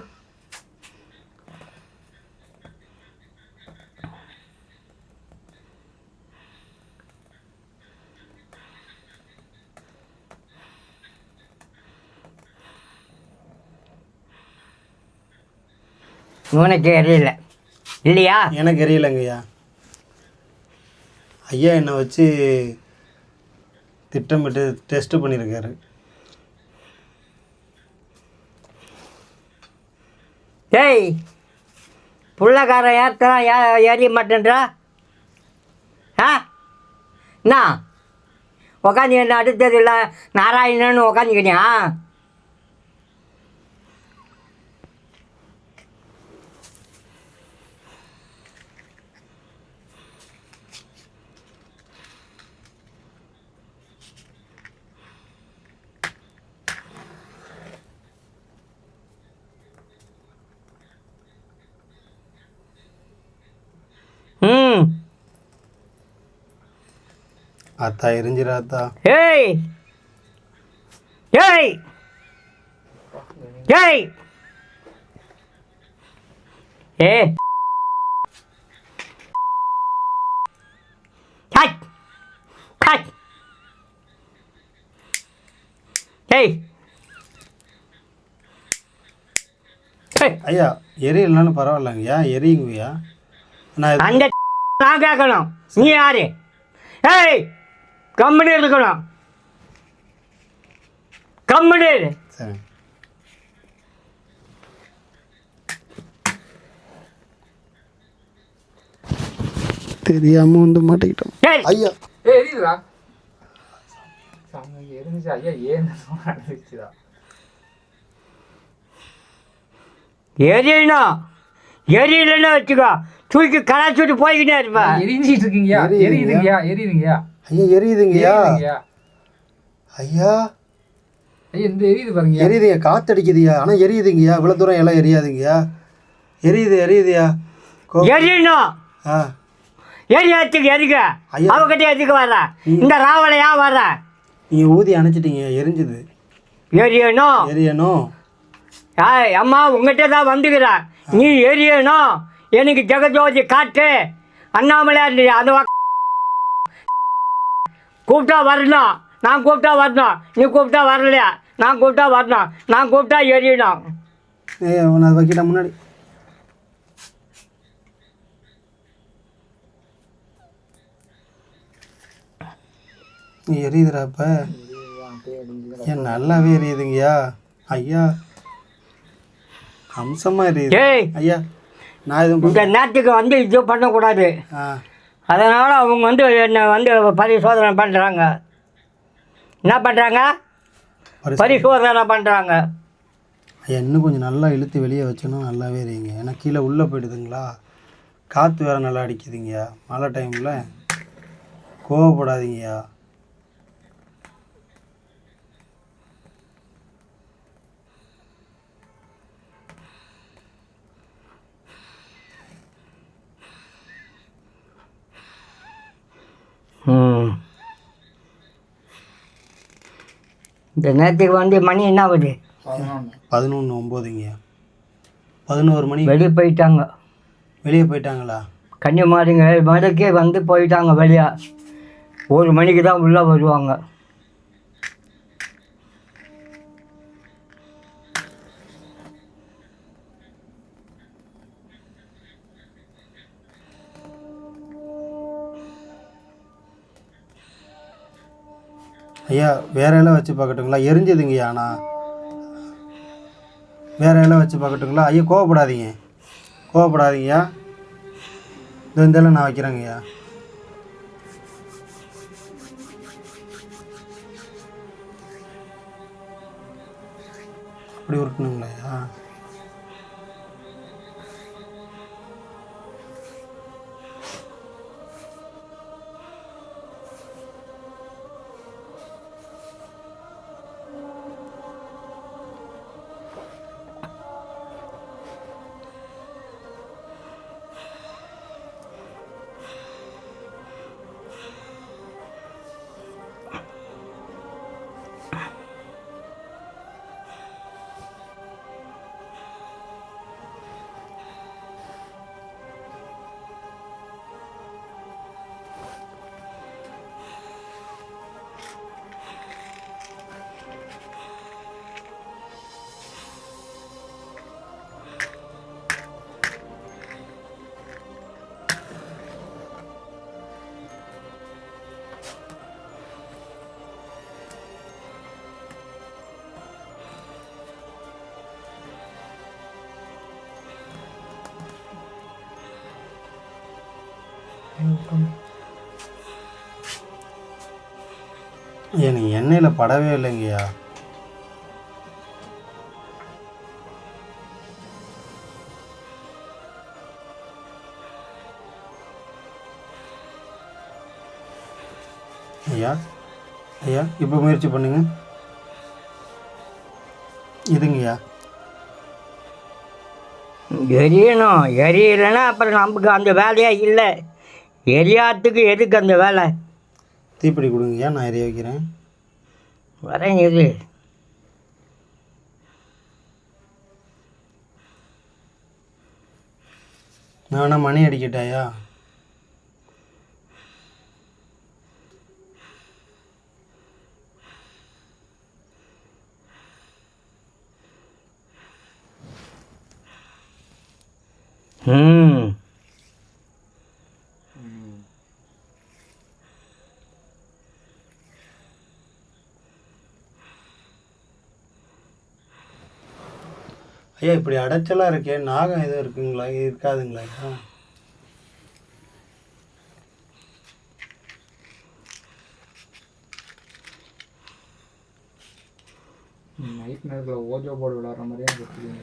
உனக்கு எரியல இல்லையா? எனக்கு எரியலைங்கய்யா. ஐயா என்னை வச்சு திட்டமிட்டு டெஸ்ட் பண்ணியிருக்காரு. ஏய் புள்ளக்காரன் ஏற்றலாம் எரிய மாட்டேன்றா? ஆ என்ன உக்காந்து என்ன அடுத்தது இல்லை நாராயணன்னு உக்காந்துக்கினியா? ம் அத்தா எரிஞ்சிராத்தா. ஏய் ஏய் ஏய் ஏ ஹட் ஹட் ஏய் ஐயா எரியலனாலும் பரவாயில்லைங்கய்யா, எரியுங்கய்யா. நான் அந்த நான் கேட்கணும், நீ யாரு? ஏய் கம்பெனி இருக்கணும், கம்பெனி. சரி தெரியாமல் வந்து மாட்டிக்கிட்டோம். ஏய் ஐயா எரியுதா? சாமி எரிஞ்சிச்சு ஐயா. ஏன் அடிச்சுதா? எரியணும், எரியலன்னு வச்சுக்கோ தூக்கி கலாச்சிட்டு போய்கிட்டே இருப்பா. எரிஞ்சிட்டு இருக்கீங்கயா? எரியுதுங்கயா? எரியுதுங்கயா? ஐயா எரியுதுங்கய்யா. எரியுதுங்கயா? ஐயா ஐயா இந்த எரியுது பாருங்க. எரியுதுங்க, காத்தடிக்குதுயா. ஆனால் எரியுதுங்கய்யா. இவ்வளோ தூரம் எல்லாம் எரியாதுங்கய்யா. எரியுது எரியுதுயா. எரியணும், ஆ ஏரியாத்துக்கு எதுக்கு ஐயா. அவகிட்ட எதுக்கு வர இந்த ராவலையா வர நீங்கள் ஊதி அணைச்சிட்டீங்க, எரிஞ்சுது. எரியணும் எரியணும். அம்மா உங்ககிட்ட தான் வந்துக்கிறேன், நீ எரியணும். எனக்கு ஜெகஜோதி காட்டு அண்ணாமலையார் அது கூப்பிட்டா வரணும், நான் கூப்பிட்டா வரணும், நீ கூப்பிட்டா வரலையா, நான் கூப்பிட்டா வரணும், நான் கூப்பிட்டா எரியணும். உன்னை அதை வைக்கிட்ட முன்னாடி எரியுதுடா இப்போ. ஏன் நல்லாவே எரியுதுங்கய்யா. ஐயா அம்சமாக எரியுது. ஏய் ஐயா நான் எதுவும் இந்த நேரத்துக்கு வந்து இது பண்ணக்கூடாது. அதனால் அவங்க வந்து என்னை வந்து பரிசோதனை பண்ணுறாங்க. என்ன பண்ணுறாங்க? பரிசோதனை பண்ணுறாங்க. ஐயா இன்னும் கொஞ்சம் நல்லா இழுத்து வெளியே வச்சோன்னா நல்லாவே எரியுங்க. ஏன்னா கீழே உள்ளே போயிடுதுங்களா, காற்று வேறு நல்லா அடிக்குதுங்கய்யா. மழை டைமில் கோவப்படாதீங்கய்யா. இந்த நேரத்துக்கு வந்து மணி என்ன ஆகுது? 11:09ங்கய்யா. 11 மணி. வெளியே போயிட்டாங்க. வெளியே போயிட்டாங்களா? கன்னிமாரிங்க 7 மணிக்கே வந்து போயிட்டாங்க வெளியே. 1 மணிக்கு தான் உள்ளே வருவாங்க. ஐயா வேற இலை வச்சு பார்க்கட்டுங்களா? எரிஞ்சுதுங்கய்யா. ஆனால் வேற இலை வச்சு பார்க்கட்டுங்களா? ஐயா கோவப்படாதீங்க, கோவப்படாதீங்கய்யா. இந்த இலை நான் வைக்கிறேங்கய்யா. அப்படி உருட்டணுங்களாய்யா? எனக்கு எண்ணெயில் படவே இல்லைங்கய்யா. ஐயா ஐயா இப்போ முயற்சி பண்ணுங்க. இதுங்கய்யா. எரியணும். எரியலைன்னா அப்புறம் நமக்கு அந்த வேலையே இல்லை. எரியாத்துக்கு எதுக்கு அந்த வேலை? தீப்பெட்டி கொடுங்கய்யா, நான் எரிய வைக்கிறேன். வரேன் இது. நான் வேணா மணி அடிக்கட்டாயா? ஐயா இப்படி அடைச்சலாக இருக்கே, நாகம் எதுவும் இருக்குங்களா? இருக்காதுங்களா ஐயா? நைட் நேரத்தில் ஓஜோ போர்டு விளாட்ற மாதிரியே இருக்குது.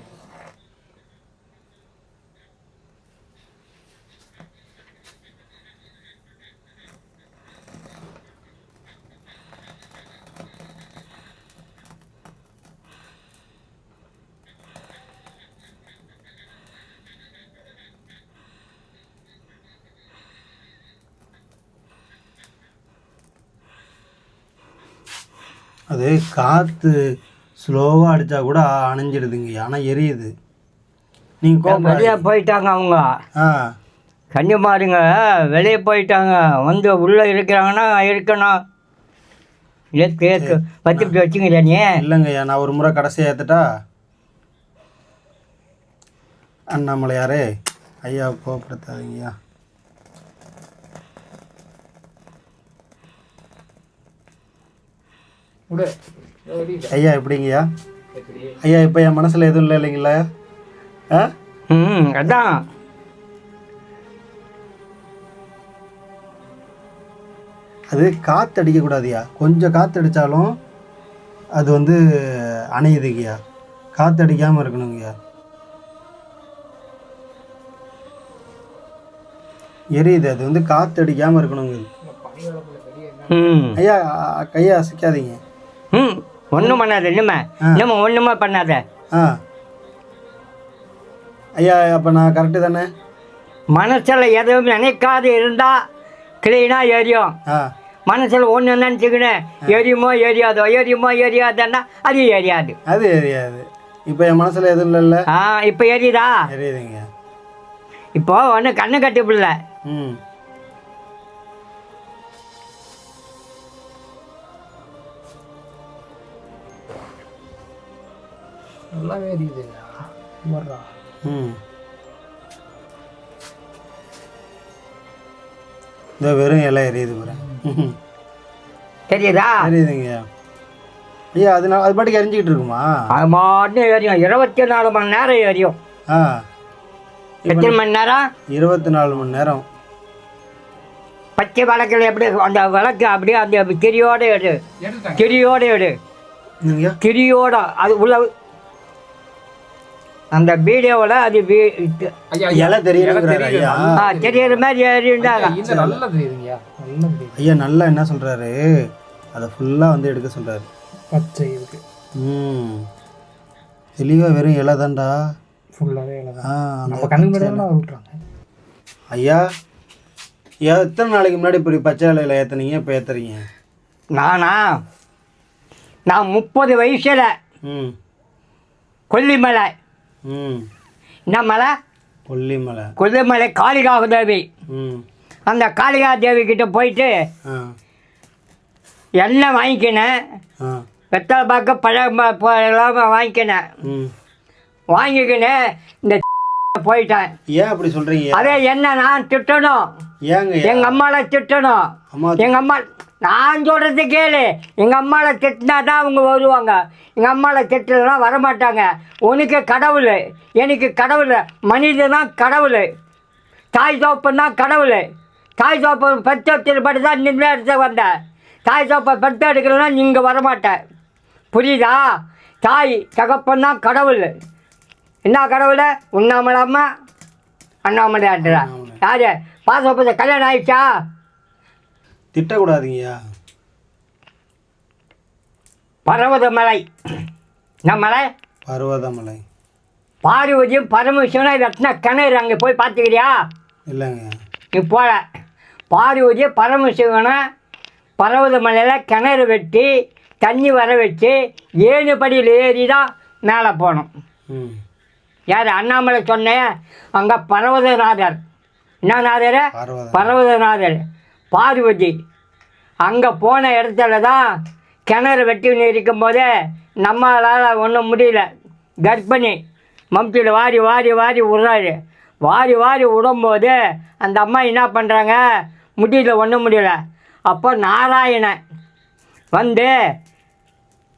அது காற்று ஸ்லோவாக அடித்தா கூட அணைஞ்சிடுதுங்க, ஆனால் எரியுது. நீங்கள் வெளியே போயிட்டாங்க அவங்க. ஆ கன்னிமாருங்க வெளியே போயிட்டாங்க. வந்து உள்ளே இருக்கிறாங்கன்னா இருக்கணும். இல்லை கேக்கு வச்சுட்டு வச்சுங்க நீ. இல்லைங்கய்யா, நான் ஒரு முறை கடைசியாக ஏற்றுட்டா. அண்ணாமலையாரே ஐயா கோபப்படுத்தாதீங்கய்யா. ஐயா எப்படிங்கய்யா? ஐயா இப்போ என் மனசில் எதுவும் இல்லை இல்லைங்களா? ஆ அதான் அது காற்று அடிக்கக்கூடாதுயா. கொஞ்சம் காற்று அடித்தாலும் அது வந்து அணையுதுங்கய்யா. காற்று அடிக்காமல் இருக்கணுங்கய்யா. எரியுது, அது வந்து காற்று அடிக்காமல் இருக்கணுங்க. ஐயா கையை அசைக்காதீங்க. ஒன்றும் பண்ணாத. இன்னுமே ஒன்றுமே பண்ணாத. ஆ ஐயா அப்போ நான் கரெக்டு தானே? மனசில் எதுவும் நினைக்காது இருந்தால் கிளீனாக எரியும். மனசில் ஒன்று நினச்சிக்கினேன் எரியுமோ எரியாதோ எரியுமோ எரியாதுன்னா அது எரியாது. அது எரியாது. இப்போ என் மனசில் எதுவும் இல்லைல்ல? இப்போ எரியுதா? எரியுதுங்க. இப்போ ஒன்று கண்ணு கட்டி பிள்ளை. நல்லாவே எரியுதுங்க. இந்த வெறும் இலை எரியுது பாரு. தெரியுதா? தெரியுதுங்க ஐயா. அதனால அது பாட்டுக்கு எரிஞ்சிக்கிட்டு இருக்குமா? அது மாட்டு எரியும். 24 மணி நேரம் எரியும். எத்தனை மணி நேரம்? 24 மணி நேரம். பச்சை விளக்கில் எப்படி அந்த விளக்கு அப்படியே அந்த திரியோட எடு. திரியோட எடு. திரியோட அது உள்ள அந்த வீடியோவில் அது இலை தெரியுற தெரியுற மாதிரி எரியுண்டாங்க. ஐயா நல்லா என்ன சொல்கிறாரு, அதை ஃபுல்லாக வந்து எடுக்க சொல்கிறாரு. பச்சை இருக்கு. தெளிவாக வெறும் இலை தான்டா. ஃபுல்லாகவே இலை தான். கண்ணு விட்டுறாங்க. ஐயா எத்தனை நாளைக்கு முன்னாடி இப்படி பச்சை இலையில் ஏற்றுனீங்க, இப்போ ஏற்றுறீங்க? நான் 30 வயசில் கொல்லிமலை. என்ன மலை? கொல்லிமலை. கொல்லிமலை காளிகா தேவி. அந்த காளிகா தேவி கிட்ட போயிட்டு எண்ணெய் வாங்கிக்கினேன். வெத்தலை பார்க்க பழம் எல்லாமே வாங்கிக்கினேன். வாங்கிக்கினேன் இந்த போயிட்டேன். ஏன் அப்படி சொல்கிறீங்க? அதே என்ன நான் திட்டணும். ஏங்க எங்கள் அம்மாவை திட்டணும். எங்கள் அம்மா நான் சொல்கிறது கேளு. எங்கள் அம்மாவை திட்டினா தான் அவங்க வருவாங்க. எங்கள் அம்மாவை திட்டலைன்னா வரமாட்டாங்க. உனக்கு கடவுள், எனக்கு கடவுள். மனிதனா கடவுள். தாய் தோப்பன் தான் கடவுள். தாய் தோப்பன் பெற்றெடுத்து தான் நின்று எடுத்து வந்தேன். தாய் தோப்பை பெற்று எடுக்கலைன்னா நீங்கள் வரமாட்டேன். புரியுதா? தாய் தகப்பன் தான் கடவுள். என்ன கடவுள்? உண்ணாமலை அம்மா அண்ணாமலை ஆட்டுறா. யார் பாசப்பட்ட கல்யாணம் ஆயிடுச்சா? திட்டக்கூடாதுங்கய்யா. பர்வதமலை. நம்மளை பர்வதமலை. பார்வதியும் பரமேஸ்வரன் ரத்ன கிணறு அங்கே போய் பார்த்துக்கிறியா? இல்லைங்க நீ போல. பார்வதி பரமேஸ்வரனை பர்வதமலையில் கிணறு வெட்டி தண்ணி வர வச்சு 7 படியில் ஏறி தான் மேலே போகணும். யார்? அண்ணாமலை சொன்னேன். அங்கே பர்வதநாதர். என்ன நாதர்? பர்வதநாதர். பார்வதி அங்கே போன இடத்துல தான் கிணறு வெட்டி இருக்கும்போது நம்மளால் ஒன்றும் முடியல. கர்ப்பிணி மம்மியில் வாரி வாரி வாரி விடுறாரு. வாரி வாரி விடும்போது அந்த அம்மா என்ன பண்ணுறாங்க, முடியல, ஒன்றும் முடியல. அப்போ நாராயணன் வந்து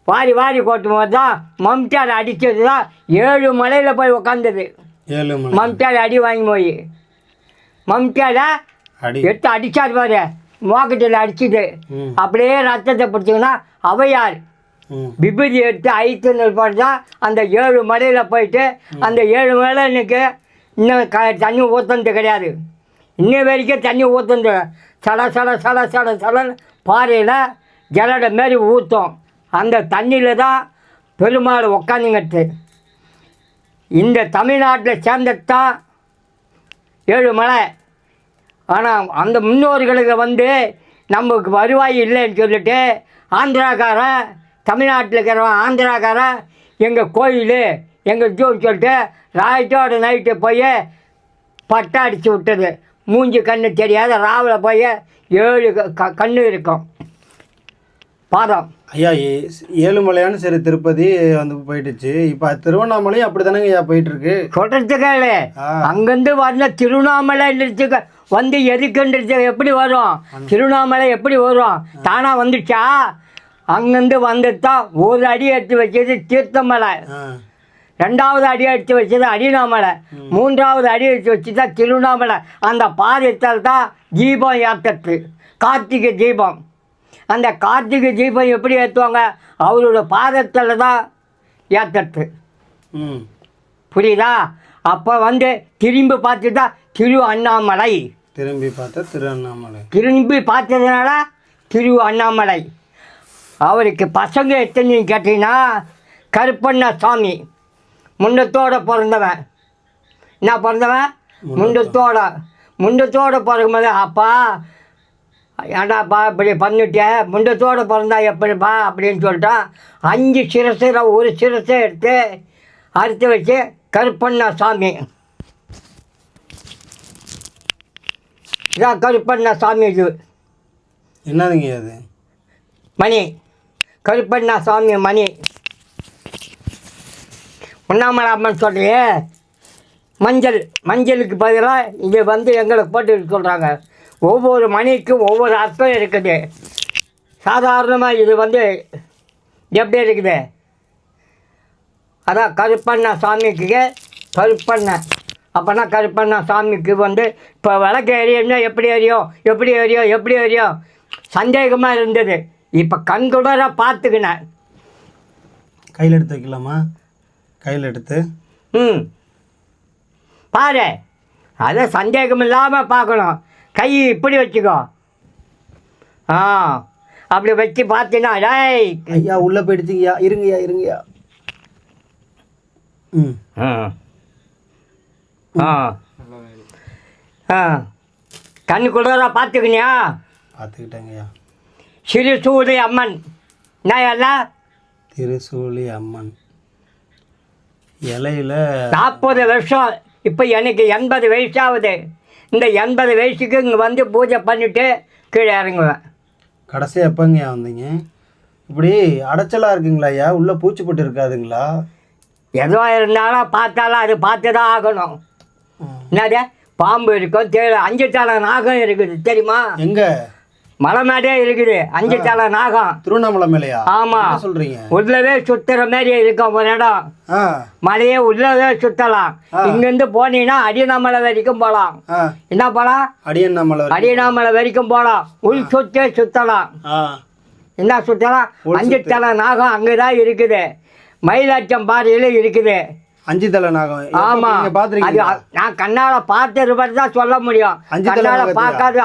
வாரி வாரி கொட்டும் போது தான் மம்மியால் அடித்தது தான் 7 மலையில் போய் உக்காந்தது. மம்மியால் அடி வாங்கி போய் மம்மியால் எடுத்து அடித்தார் பாரு. மோக்கத்தில் அடிச்சுது. அப்படியே ரத்தத்தை பிடிச்சிங்கன்னா அவையார் விபூதி எடுத்து ஐத்துன்னு போட்டு தான் அந்த 7 மலையில் போயிட்டு அந்த 7 மலை இன்னைக்கு இன்னும் தண்ணி ஊற்றுனது கிடையாது. இன்னும் வரைக்கும் தண்ணி ஊற்றுனது சல சல சல சல சலன்னு பாறையில் ஜலடை மாரி ஊற்றும். அந்த தண்ணியில் தான் பெருமாள் உக்காந்துங்கிறது. இந்த தமிழ்நாட்டில் சேர்ந்தது தான் 7 மலை. ஆனால் அந்த முன்னோர்களுக்கு வந்து நமக்கு வருவாய் இல்லைன்னு சொல்லிட்டு ஆந்திராக்காரன் தமிழ்நாட்டில் இருக்கிறவன் ஆந்திராக்காரன் எங்கள் கோயில் எங்கள் ஜூன்னு சொல்லிட்டு ராய்ட்டோட நைட்டு போய் பட்டை அடித்து விட்டது. மூஞ்சி கண்ணு தெரியாத ராவில் போய் 7 கண்ணு இருக்கும் பாதம். ஐயா ஏழுமலையான்னு சரி திருப்பதி வந்து போயிட்டுச்சு. இப்போ திருவண்ணாமலையும் அப்படி தானேங்க ஐயா போயிட்டுருக்கு. சொல்கிறதுக்காக அங்கேருந்து வந்த திருவண்ணாமலைன்றதுக்கு வந்து எதுக்குன்றது எப்படி வரும்? திருவண்ணாமலை எப்படி வரும்? தானாக வந்துச்சா? அங்கேருந்து வந்துட்டு தான் ஒரு அடி எடுத்து வச்சது தீர்த்தமலை, 2வது அடி எடுத்து வச்சது அடிநாமலை, 3வது அடி எடுத்து வச்சு தான் திருவண்ணாமலை. அந்த பாதத்தில் தான் தீபம் ஏற்றது, கார்த்திகை தீபம். அந்த கார்த்திகை தீபம் எப்படி ஏற்றுவாங்க? அவரோட பாதத்தில் தான் ஏற்றது. புரியுதா? அப்போ வந்து திரும்பி பார்த்து தான் திருவண்ணாமலை. திரும்பி பார்த்தா திருவண்ணாமலை. திரும்பி பார்த்ததுனால திருவண்ணாமலை. அவருக்கு பசங்க எத்தனைன்னு கேட்டீங்கன்னா, கருப்பண்ண சாமி முண்டத்தோடு பிறந்தவன். என்ன பிறந்தவன்? முண்டத்தோடு பிறக்கும்போது, அப்பா ஏண்டாப்பா இப்படி பண்ணிட்டேன், முண்டத்தோடு பிறந்தா எப்படிப்பா அப்படின்னு சொல்லிட்டான். 5 சிரசில் ஒரு சிரசை எடுத்து அறுத்து வச்சு கருப்பண்ண சாமி. இதான் கருப்பண்ண சாமி. இது என்னதுங்க அது? மணி. கருப்பண்ண சாமி மணி. உண்ணாமலை அம்மன் சொல்கிறியே, மஞ்சளுக்கு பதிலாக இங்கே வந்து எங்களுக்கு போட்டு சொல்கிறாங்க. ஒவ்வொரு மணிக்கும் ஒவ்வொரு அர்த்தம் இருக்குது. சாதாரணமாக இது வந்து எப்படி இருக்குது? அதான் கருப்பண்ண சாமிக்கு கருப்பண்ண. அப்போனா கருப்பண்ண சாமிக்கு வந்து இப்போ விளக்கு எரியும்னா எப்படி எரியும் சந்தேகமாக இருந்தது. இப்போ கண்கூட பார்த்துக்கினேன். கையில் எடுத்து வைக்கலாமா? கையில் எடுத்து பாரு. அதை சந்தேகம் இல்லாமல் பார்க்கணும். கை இப்படி வச்சுக்கோ. அப்படி வச்சு பார்த்தீங்கன்னா, டேய் ஐயா உள்ளே போயிடுச்சுங்கய்யா, இருங்கய்யா. கண்ணு கூட பார்த்துக்கினியா? பார்த்துக்கிட்டேங்கய்யா. சிறுசூலி அம்மன். என்ன எல்லாம்? திருசூலி அம்மன் இலையில் 40 வருஷம். இப்போ எனக்கு 80 வயசாகுது. இந்த 80 வயசுக்கு இங்கே வந்து பூஜை பண்ணிவிட்டு கீழே இறங்குவேன். கடைசி எப்போங்கய்யா வந்தீங்க? இப்படி அடைச்சலாக இருக்குங்களா ஐயா? உள்ளே பூச்சி போட்டு இருக்காதுங்களா? எதுவா இருந்தாலும் பார்த்தாலும் அது பார்த்து தான் ஆகணும். என்னது? பாம்பு இருக்கும், 5 தலை நாகம் இருக்குது தெரியுமா? எங்கே? மலை மேடே இருக்குது 5 தலை நாகம். திருவண்ணாமலை மேலையா? ஆமாம். சொல்கிறீங்க? உள்ளவே சுற்றுற மாதிரி இருக்கும் ஒரு இடம். மலையே உள்ளவே சுற்றலாம். இங்கேருந்து போனீங்கன்னா அடிநாமலை வரைக்கும் போகலாம். என்ன போகலாம்? அடிநாமலை வரைக்கும் போகலாம். உள் சுற்றலாம். என்ன சுற்றலாம்? 5 தலை நாகம் அங்கே தான் இருக்குது. மயிலாட்டம் பாறையில் இருக்குது 5 தலை நாகம். ஆமாம். அது நான் கண்ணால் பார்த்து தான் சொல்ல முடியும். கண்ணால் பார்க்காத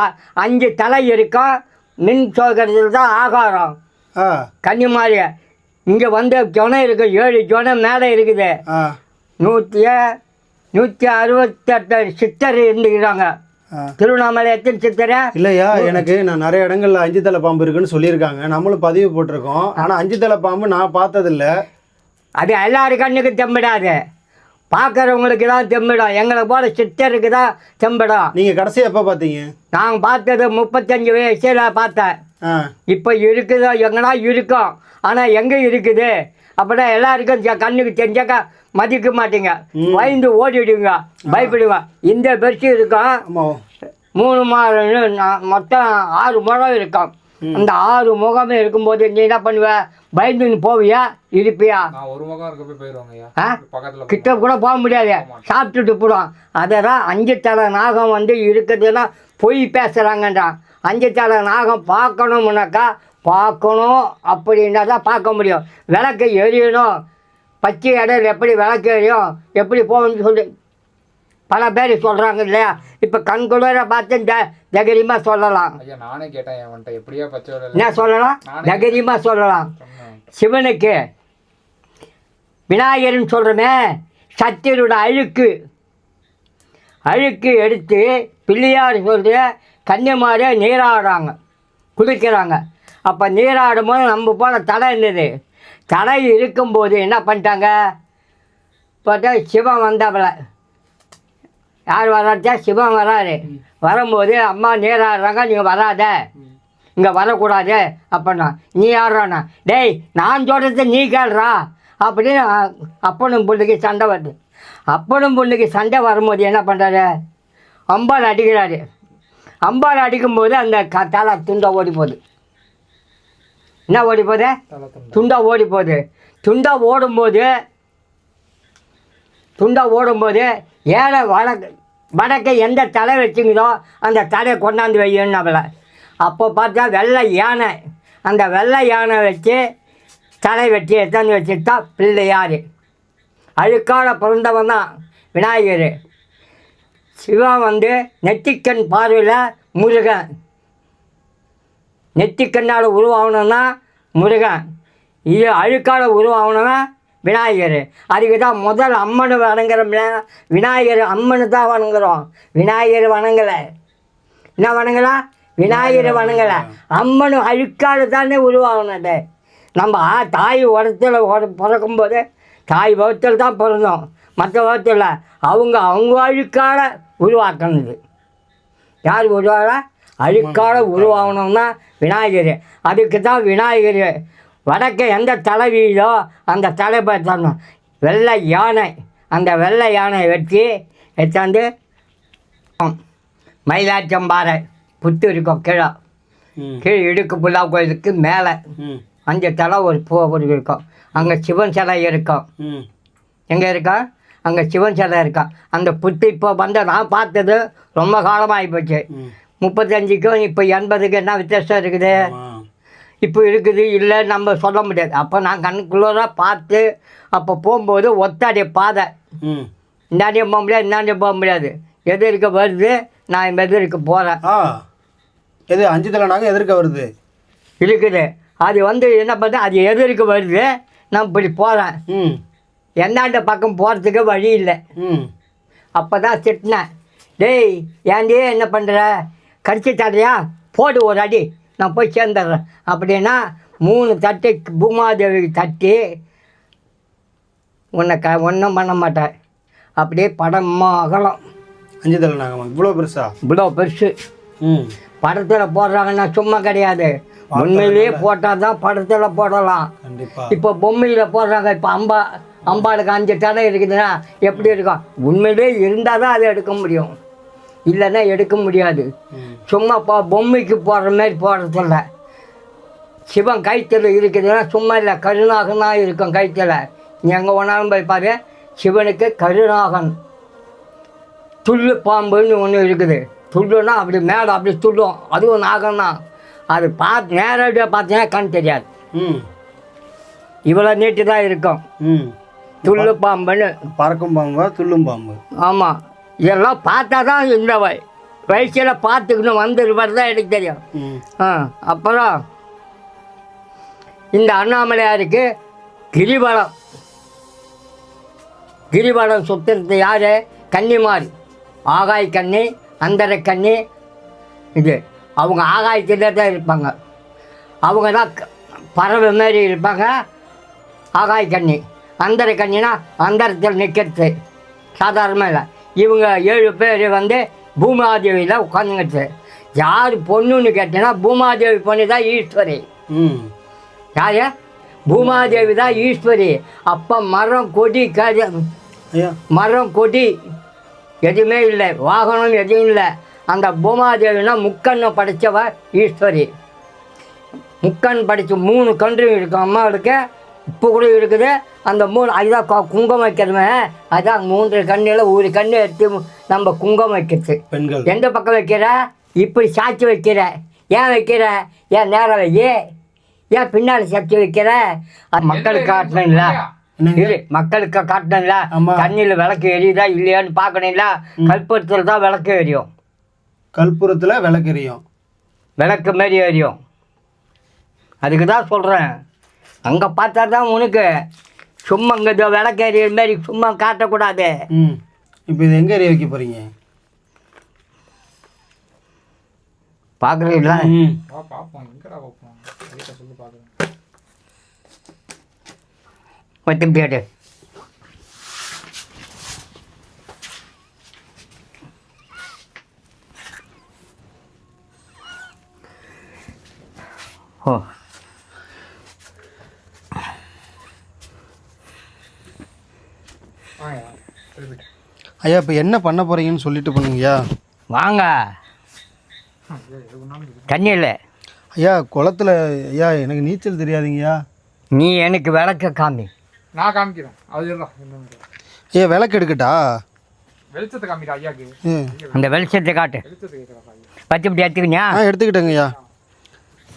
5 தலை இருக்கும். மின் சோகத்தில் தான் ஆகாரம். கன்னிமாரி இங்கே வந்து ஜனம் இருக்குது. 7 ஜனம் மேலே இருக்குது. 168 சித்தர் இருந்துக்கிறாங்க. திருவண்ணாமலை எத்தனை சித்தர்? இல்லையா, எனக்கு நான் நிறைய இடங்கள்ல 5 தலை பாம்பு இருக்குன்னு சொல்லியிருக்காங்க. நம்மளும் பதிவு போட்டிருக்கோம். ஆனால் 5 தலை பாம்பு நான் பார்த்ததில்லை. அது எல்லாரு கண்ணுக்கு தெம்பிடாது. பார்க்குறவங்களுக்கு தான் தெம்பிடும். எங்களை போல சித்தருக்கு தான் தெம்பிடும். நீங்கள் கடைசி எப்போ பார்த்தீங்க? நாங்கள் பார்த்தது 35 வயசில் பார்த்தேன். இப்போ இருக்குதோ எங்கன்னா இருக்கும். ஆனால் எங்கே இருக்குது அப்படின்னா எல்லாருக்கும் கண்ணுக்கு தெரிஞ்சாக்கா மதிக்க மாட்டீங்க. பயந்து ஓடிடுங்க, பயப்படுங்க. இந்த பெருசு இருக்கும். 3 மொத்தம் 6 முகம் இருக்கும். அந்த 6 முகமே இருக்கும்போது நீ என்ன பண்ணுவ? பயந்துன்னு போவியா இருப்பியா? கிட்ட கூட போக முடியாது, சாப்பிட்டுட்டு போடும். அதெல்லாம் 5 தலை நாகம் வந்து இருக்கிறதுனா பொய் பேசுகிறாங்கன்றான். 5 தலை நாகம் பார்க்கணும்னாக்கா பார்க்கணும் அப்படின்னா தான் பார்க்க முடியும். விளக்கு எரியணும். பச்சை இடையில எப்படி விளக்கு எரியும், எப்படி போகணும்னு சொல்லி பல பேர் சொல்கிறாங்க இல்லையா? இப்போ கண்குளிர பார்த்து தைரியமாக சொல்லலாம். என்ன சொல்லலாம்? தைரியமாக சொல்லலாம். சிவனுக்கு விநாயகர்னு சொல்கிறோமே, சத்தியரோட அழுக்கு எடுத்து பிள்ளையார் சொல்கிற கன்னிமாரை நீராடுறாங்க, குளிக்கிறாங்க. அப்போ நீராடும் போது நம்ம போன தடை இருந்தது. தடை இருக்கும்போது என்ன பண்ணிட்டாங்க பார்த்தா சிவன் வந்தாப்புல. யார் வராச்சா? சிவன் வராரு. வரும்போது அம்மா நீராடுறாங்க, நீங்கள் வராத, இங்கே வரக்கூடாது அப்படின்னா. நீ யாருறாண்ணா? டேய் நான் சொல்கிறது நீ கேள்றா அப்படின்னு அப்பனும் பொண்ணுக்கு சண்டை வருது. அப்பனும் பொண்ணுக்கு சண்டை வரும்போது என்ன பண்ணுறாரு? அம்பாள் அடிக்கிறாரு. அம்பாள் அடிக்கும்போது அந்த தலை துண்டா ஓடி போகுது. என்ன ஓடி போகுது? துண்டா ஓடி போகுது. துண்டா ஓடும்போது ஏழை வடக்க எந்த தலை வச்சுங்குதோ அந்த தலையை கொண்டாந்து வையணும் அவளை. அப்போ பார்த்தா வெள்ளை யானை. அந்த வெள்ளை யானை வச்சு தலை வெட்டி எடுத்தாந்து வச்சுட்டா பிள்ளையார். அழுக்கால பிறந்தவன் தான் விநாயகர். சிவன் வந்து நெத்திக்கண் பார்வையில் முருகன். நெத்திக்கண்ணால் உருவாகணும்னா முருகன். இது அழுக்கால உருவாகணும்னா விநாயகர். அதுக்கு தான் முதல் அம்மனு வணங்குறோம்ல, விநாயகர் அம்மனு தான் வணங்குறோம். விநாயகர் வணங்கலை. என்ன வணங்கலாம்? விநாயகரை வணங்கலை. அம்மனு அழுக்காடு தானே உருவாகணும். நம்ம தாய் உடத்துல பிறக்கும்போது தாய் வகுத்தில் தான் பிறந்தோம், மற்ற வகுத்தில். அவங்க அழுக்கால உருவாக்கணுது. யார் உருவாக? அழுக்கால உருவாகணும்னா விநாயகர். அதுக்கு தான் விநாயகர். வடக்க எந்த தலை வீதோ அந்த தலை பார்த்தோம் வெள்ளை யானை. அந்த வெள்ளை யானையை வச்சு எடுத்தாந்து மயிலாச்சம்பாறை புத்து இருக்கும் கீழே. கீழே இடுக்கு புல்லா கோயிலுக்கு மேலே 5 தலை ஒரு இருக்கும். அங்கே சிவன் சிலை இருக்கும். எங்கே இருக்கா? அங்கே சிவன் சிலை இருக்கா. அந்த புத்து இப்போ வந்து நான் பார்த்தது ரொம்ப காலமாகி போச்சு. 35க்கும் இப்போ 80க்கு என்ன வித்தியாசம் இருக்குது? இப்போ இருக்குது இல்லை நம்ம சொல்ல முடியாது. அப்போ நான் கண்ணுக்குள்ளே பார்த்து அப்போ போகும்போது ஒத்தாடிய பாதை. இந்தாண்டியும் போக முடியாது, இந்தாண்டியும் போக முடியாது. எது இருக்க வருது, நான் எதிர்க்க போகிறேன். எது 5 தலை நாங்கள் எதிர்க்க வருது இருக்குது. அது வந்து என்ன பண்ணுறது, அது எதிர்க்க வருது, நான் இப்படி போகிறேன். எந்தாண்ட பக்கம் போகிறதுக்கு வழி இல்லை. அப்போ தான் திட்டினேன். டேய் ஏன்டே என்ன பண்ணுற, கடிச்சு தரையா, போடு ஒரு அடி, நான் போய் சேர்ந்துடுறேன் அப்படின்னா 3 தட்டு பூமாதேவி தட்டி ஒன்றும் பண்ண மாட்டேன். அப்படியே படமா அகலம். 5 தலை நாங்கள் இவ்வளோ பெருசா? இவ்வளோ பெருசு. படத்தில் போடுறாங்கன்னா சும்மா கிடையாது, உண்மையிலேயே போட்டால் தான் படத்தில் போடலாம். இப்போ பொம்மையில் போடுறாங்க. இப்போ அம்பாளுக்கு 5 தலை இருக்குதுன்னா எப்படி இருக்கும்? உண்மையிலே இருந்தால் தான் அதை எடுக்க முடியும், இல்லைன்னா எடுக்க முடியாது. சும்மா பொம்மைக்கு போடுற மாதிரி போடுறதில்ல. சிவன் கைத்தில் இருக்குதுன்னா சும்மா இல்லை, கருநாகனா இருக்கும் கைத்தில். நீ எங்கே வேணாலும் போய் பாரு, சிவனுக்கு கருநாகன். துள்ளு பாம்புன்னு ஒன்று இருக்குது. துள்ளுன்னா அப்படி மேலே அப்படி துள்ளும், அதுவும் நாகம் தான். அது பார்த்து நேரடியாக பார்த்தீங்கன்னா கண் தெரியாது, இவ்வளோ நீட்டு தான் இருக்கும். துள்ளு பாம்புன்னு. பறக்கும் பாம்பு, துள்ளும் பாம்பு. ஆமாம், இதெல்லாம் பார்த்தா தான் இந்த வயசில் பார்த்துக்கணும் வந்துருவார் தான் எனக்கு தெரியும். அப்புறம் இந்த அண்ணாமலையாருக்கு கிரிவலம் சுற்றுறது யார்? கன்னிமார். ஆகாய் கன்னி, அந்தர கன்னி. இது அவங்க ஆகாயத்தில் தான் இருப்பாங்க. அவங்க தான் பறவை மாரி இருப்பாங்க, ஆகாய் கன்னி. அந்தர கன்னினா அந்தரத்தில் நிற்கிறது, சாதாரணமாக இல்லை. இவங்க 7 பேர் வந்து பூமாதேவியில் உட்காந்துங்கிட்டு. யார் பொண்ணுன்னு கேட்டீங்கன்னா பூமாதேவி பொண்ணு தான் ஈஸ்வரி. யார்? பூமாதேவி தான் ஈஸ்வரி. அப்போ மரம் கொடி எதுவுமே இல்லை, வாகனம் எதுவும் இல்லை. அந்த பூமாதேவினா முக்கண்ணை படைத்தவ ஈஸ்வரி. முக்கண் படித்த 3 கன்று இருக்கும் அம்மாவுக்கு, இப்போ கூட இருக்குது. அந்த 3 அதுதான் குங்குமம் வைக்கிறமே, அதுதான் 3 கண்ணில் 1 கண்ணு எடுத்து நம்ம குங்குமம் வைக்கிறது. பெண்கள் எந்த பக்கம் வைக்கிற? இப்படி சாட்சி வைக்கிற. ஏன் வைக்கிற? ஏன் நேரம் வையே, ஏன் பின்னால் சாட்சி வைக்கிற? அது மக்களுக்கு காட்டணுங்களா? இது மக்களுக்கு காட்டணுங்களா? தண்ணியில் விளக்கு எரியுதா இல்லையான்னு பார்க்கணுங்களா? கற்பூரத்தில் தான் விளக்கு எரியும். கற்பூரத்தில் விளக்கு எரியும், விளக்கு மாரி எரியும். அதுக்கு தான் சொல்கிறேன், அங்கே பார்த்தா தான் உனக்கு. சும்மா இங்கே விளக்கு எறிகிற மாரி சும்மா காட்டக்கூடாது. இப்போ இது எங்கே எரிய வைக்க போகிறீங்க? பார்க்குறீங்களா? பார்ப்போம், எங்கடா பார்ப்போம். வந்து பார்க்குறேன். பத்து பேரு ஓ வாங்கய்யா சரி போயிட்டு. ஐயா இப்போ என்ன பண்ண போகிறீங்கன்னு சொல்லிட்டு பண்ணுங்கய்யா. வாங்க தண்ணி இல்லை. ஐயா குளத்துல ஐயா எனக்கு நீச்சல் தெரியாதுங்கய்யா. நீ எனக்கு விளக்க காமி. நான் காமிக்கிறேன். அது இல்லை என்னன்னு ஐயா விளக்கு எடுக்கட்டா? வெளிச்சத்தை காமிக்கிறேன் ஐயாக்கு. அந்த வெளிச்சத்தை காட்டு. வெளிச்சத்தை கேட்குறேன் ஐயா. பத்து இப்படி எடுத்துக்கினியா? எடுத்துக்கிட்டேங்கய்யா.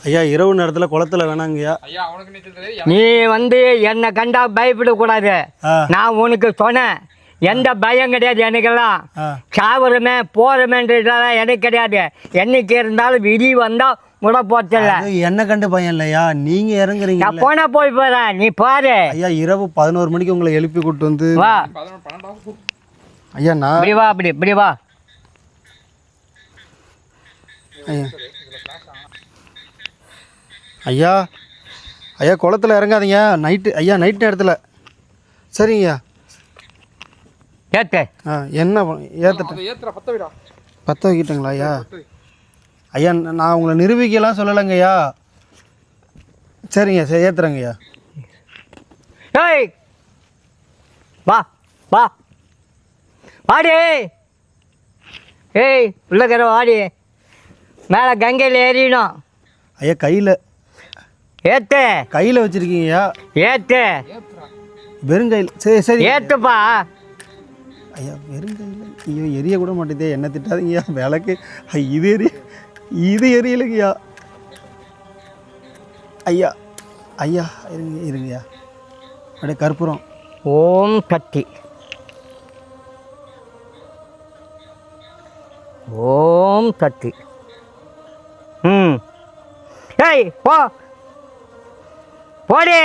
ஐயா இரவு நேரத்தில் குளத்துல வேணாங்கய்யா. ஐயா அவனுக்கு நீச்சல் தெரியாது. நீ வந்து என்னை கண்டா பயப்படக்கூடாது. நான் உனக்கு சொன்னேன், எந்த பயம் கிடையாது எனக்கெல்லாம். சாவரமே போறமேன்றதெல்லாம் எனக்கு கிடையாது. என்னைக்கு இருந்தாலும் விதி வந்தா முட போச்சல. என்ன கண்டு பயம் இல்லையா, நீங்க இறங்குறீங்க. நான் போனா போய் போறேன், நீ பாரு. ஐயா இரவு 11 மணிக்கு உங்களை எழுப்பி கூட்டு வந்து வா 12 ஐயா நான் இப்படி வா, இப்படி வா. ஐயா ஐயா ஐயா குளத்துல இறங்காதீங்க நைட்டு. ஐயா நைட் நேரத்தில். சரிங்கய்யா. ஏத்து என்ன ஏற்றுட்டு அதை ஏத்துற பத்த விடா. பற்ற வைக்கிட்டங்களா ஐயா? ஐயா நான் உங்களை நிரூபிக்கலாம் சொல்லலைங்கய்யா. சரிங்க சரி ஏற்றுறேங்கய்யா. ஏய் வா வா வாடி. ஏய் உள்ளக்கிற வாடி. மேலே கங்கையில் ஏறிடும். ஐயா கையில் ஏத்து கையில் வச்சுருக்கீங்கய்யா. ஏத்து வெறுங்கையில். சரி சரி ஏத்துப்பா. ஐயா வெறுங்கையில். ஐயோ எரிய கூட மாட்டேதே. என்ன திட்டாதீங்கய்யா. விளக்கு இது இது எரியலைங்கய்யா. ஐயா ஐயா இருங்கய்யா. அப்படியே கற்பூரம். ஓம் கத்தி. ஓம் கத்தி. ஏய் போ போடி.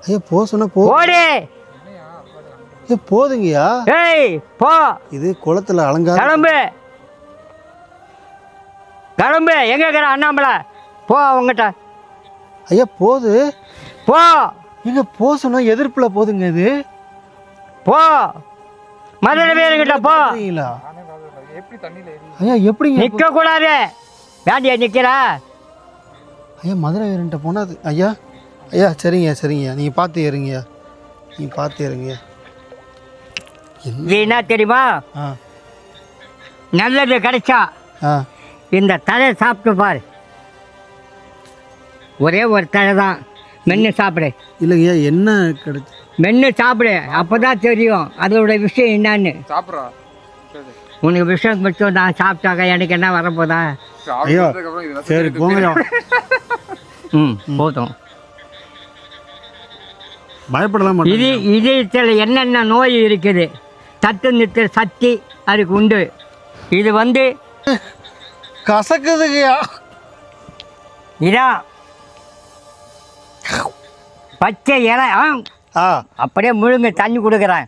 ஐயா போ சொன்னா போ. போடி. ஐயா போதுங்கய்யா. ஏய் போ. இது குளத்துல அலங்காரம். கிளம்பு கிளம்பு. எங்க இருக்கிற அண்ணாமலை? போ அவங்ககிட்ட. ஐயா போது. போ. நீங்க போ சொன்னா எதிர்ப்புல போதுங்க. இது போ மதுரை பேருங்கிட்ட போ. சரிங்களா எப்படி தண்ணியில ஏறி ஐயா? எப்படிங்க நிக்க கூடாது. வேண்டிய நிக்கிறா. ஐயா மதுரை வீரன்ட்ட போனாது. ஐயா ஐயா சரிங்க சரிங்க. நீங்கள் பார்த்து ஏறுங்கய்யா. நீங்கள் பார்த்து ஏறுங்கய்யா. இது என்ன தெரியுமா? நல்லது கிடைச்சா இந்த தழை சாப்பிட்டு பாரு. ஒரே ஒரு தழை தான். மென்று சாப்பிடு. இல்லைங்கய்யா என்ன கிடைச்சி மென்று சாப்பிடு, அப்போ தான் தெரியும் அதோட விஷயம் என்னன்னு. சாப்பிட்றா. சரி உனக்கு விஷயம் மட்டும் நான் சாப்பிட்டாக்க எனக்கு என்ன வரப்போதா? ஐயா சரி போங்க. போதும். பயப்படலாம் மாட்டேன். இதயத்தில் என்னென்ன நோய் இருக்குது, தட்டு நிறுத்த சக்தி அதுக்கு உண்டு. இது வந்து கசக்குதுங்கய்யா. இதான் பச்சை இலை. அப்படியே முழுங்க தண்ணி கொடுக்குறேன்.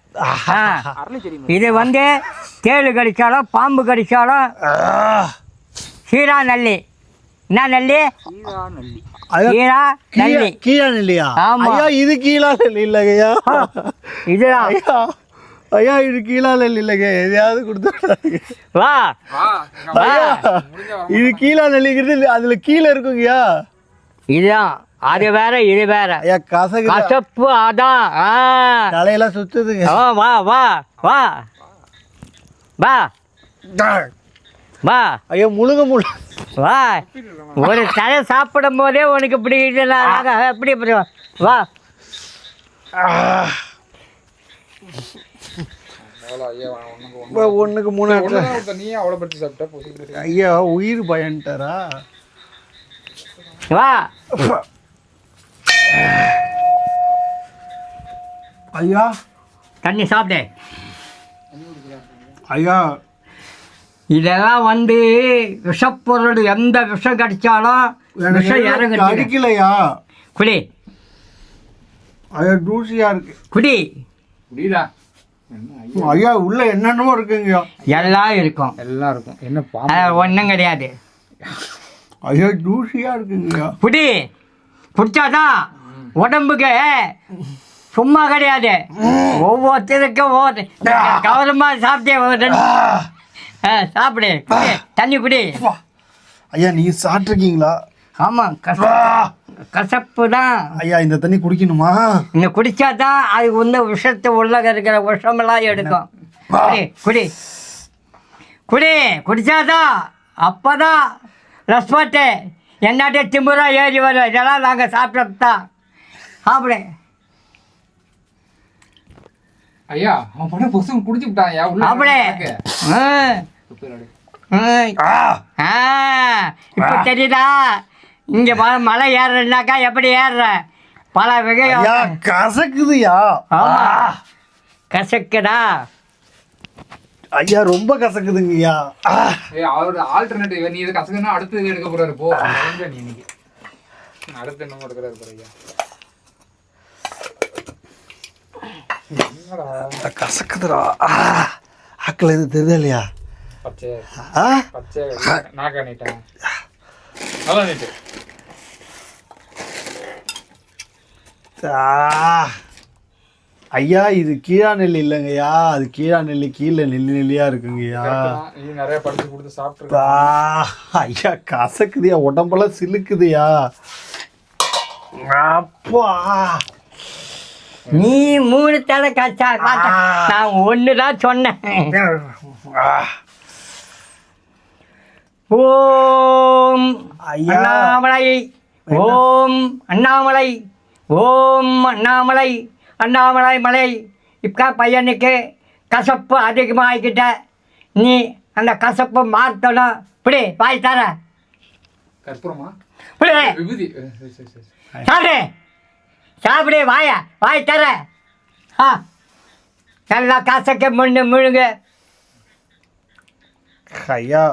இது வந்து தேள் கடிச்சாலும் பாம்பு கடிச்சாலும் சீரா நல்லி. என்ன நல்லி? கீழா நல்லி. கீழா நெல்லியா? ஆமா. ஐயா இது கீழா நெல்லி இல்லைங்கய்யா. இதுதான். ஐயா ஐயா இது கீழா நெல்லி இல்லைங்க. எதையாவது கொடுத்து வா ஐயா. இது கீழா நெல்லிங்கிறது அதில் கீழே இருக்குங்கய்யா. இதுதான். அது வேற இது வேற. ஐயா கசகு கசப்பு. அதான். தலையெல்லாம் சுத்துதுங்க. வா வா வா வா வா ஐயா முழுங்க வா. ஒரு தலை சாப்பிடும் போதே உனக்கு பிடிக்கல. எப்படி வா. ஒன்றுக்கு 3 நீ அவ்வளோ பற்றி சாப்பிட்டா ஐயா உயிர் பயன்ட்டாரா? வா. ஐயா தண்ணி சாப்பிடு. ஐயா இதெல்லாம் வந்து விஷப்பொருள். எந்த விஷம் கடிச்சாலும் விஷம் இறங்க அடிக்கலையா? குடி ஐயா தூசியா இருக்கு. குடி. புரியுதா? ஐயா உள்ள என்னென்னமோ இருக்குங்கய்யா. எல்லாம் இருக்கும். எல்லாம் இருக்கும். என்ன ஒன்றும் கிடையாது. ஐயா தூசியா இருக்குங்கய்யா. குடி குடிச்சாதான் உடம்புக்கு சும்மா கிடையாது. ஒவ்வொருத்தருக்கும் ஒவ்வொரு கவனமாக சாப்பிட்டே சாப்பிடு, தண்ணி குடி. ஐயா நீங்கள் சாப்பிட்ருக்கீங்களா? ஆமாம், கசப்பு தான். ஐயா இந்த தண்ணி குடிக்கணுமா? இந்த குடிச்சா தான் அது வந்து விஷத்தை உள்ள இருக்கிற விஷமெல்லாம் எடுக்கும். குடி குடி குடி, குடிச்சாதான் அப்போதான் ரெஸ்பாட்டு என்னாட்டே திம்புரா ஏறி வரும். இதெல்லாம் நாங்கள் சாப்பிட்றது தான். சாப்பிடு. ஐயா அவன் பண்ண புதுசு குடிச்சு விட்டான். அப்படியே இப்போ தெரியுதா? இங்கே மலை ஏறுறனாக்கா எப்படி ஏறுற? பல வகை கசக்குதுயா. ஆமாம், கசக்குதா? ஐயா ரொம்ப கசக்குதுங்கய்யா. அவரோட ஆல்டர்னேட்டிவ் நீ இது கசக்குன்னா அடுத்து எடுக்க போறாரு. போ நீ இன்னைக்கு அடுத்து என்ன எடுக்கிறாரு ஐயா? கசக்குதுடா. ஆக்கில் எது தெரியுதா இல்லையா? பச்சை பச்சை நாக்க நீட்டேன். நல்லா நீட்டு. ஐயா இது கீழா நெல்லி இல்லைங்கய்யா, அது கீழா நெல்லி கீழே நெல்லியா இருக்குங்கய்யா. நீ நிறைய படிச்சு கொடுத்து சாப்பிட்டு. ஐயா கசக்குதுயா, உடம்பெல்லாம் சிலுக்குதுயா. அப்பா நீ 3 தடவை கச்சா பார்த்தா, நான் 1 தான் சொன்னேன். ஓம் அண்ணாமலை, ஓம் அண்ணாமலை, ஓம் அண்ணாமலை, அண்ணாமலை மலை. இப்போ பையனுக்கு கசப்பு அதிகமாகிக்கிட்ட, நீ அந்த கசப்பு மாற்றணும். இப்படி வாய் தர கற்பூரமா இப்படி விபூதி சாப்பிடு, சாப்பிடு, வாய் தர. நல்லா கசக்க முழுங்க. ஐயா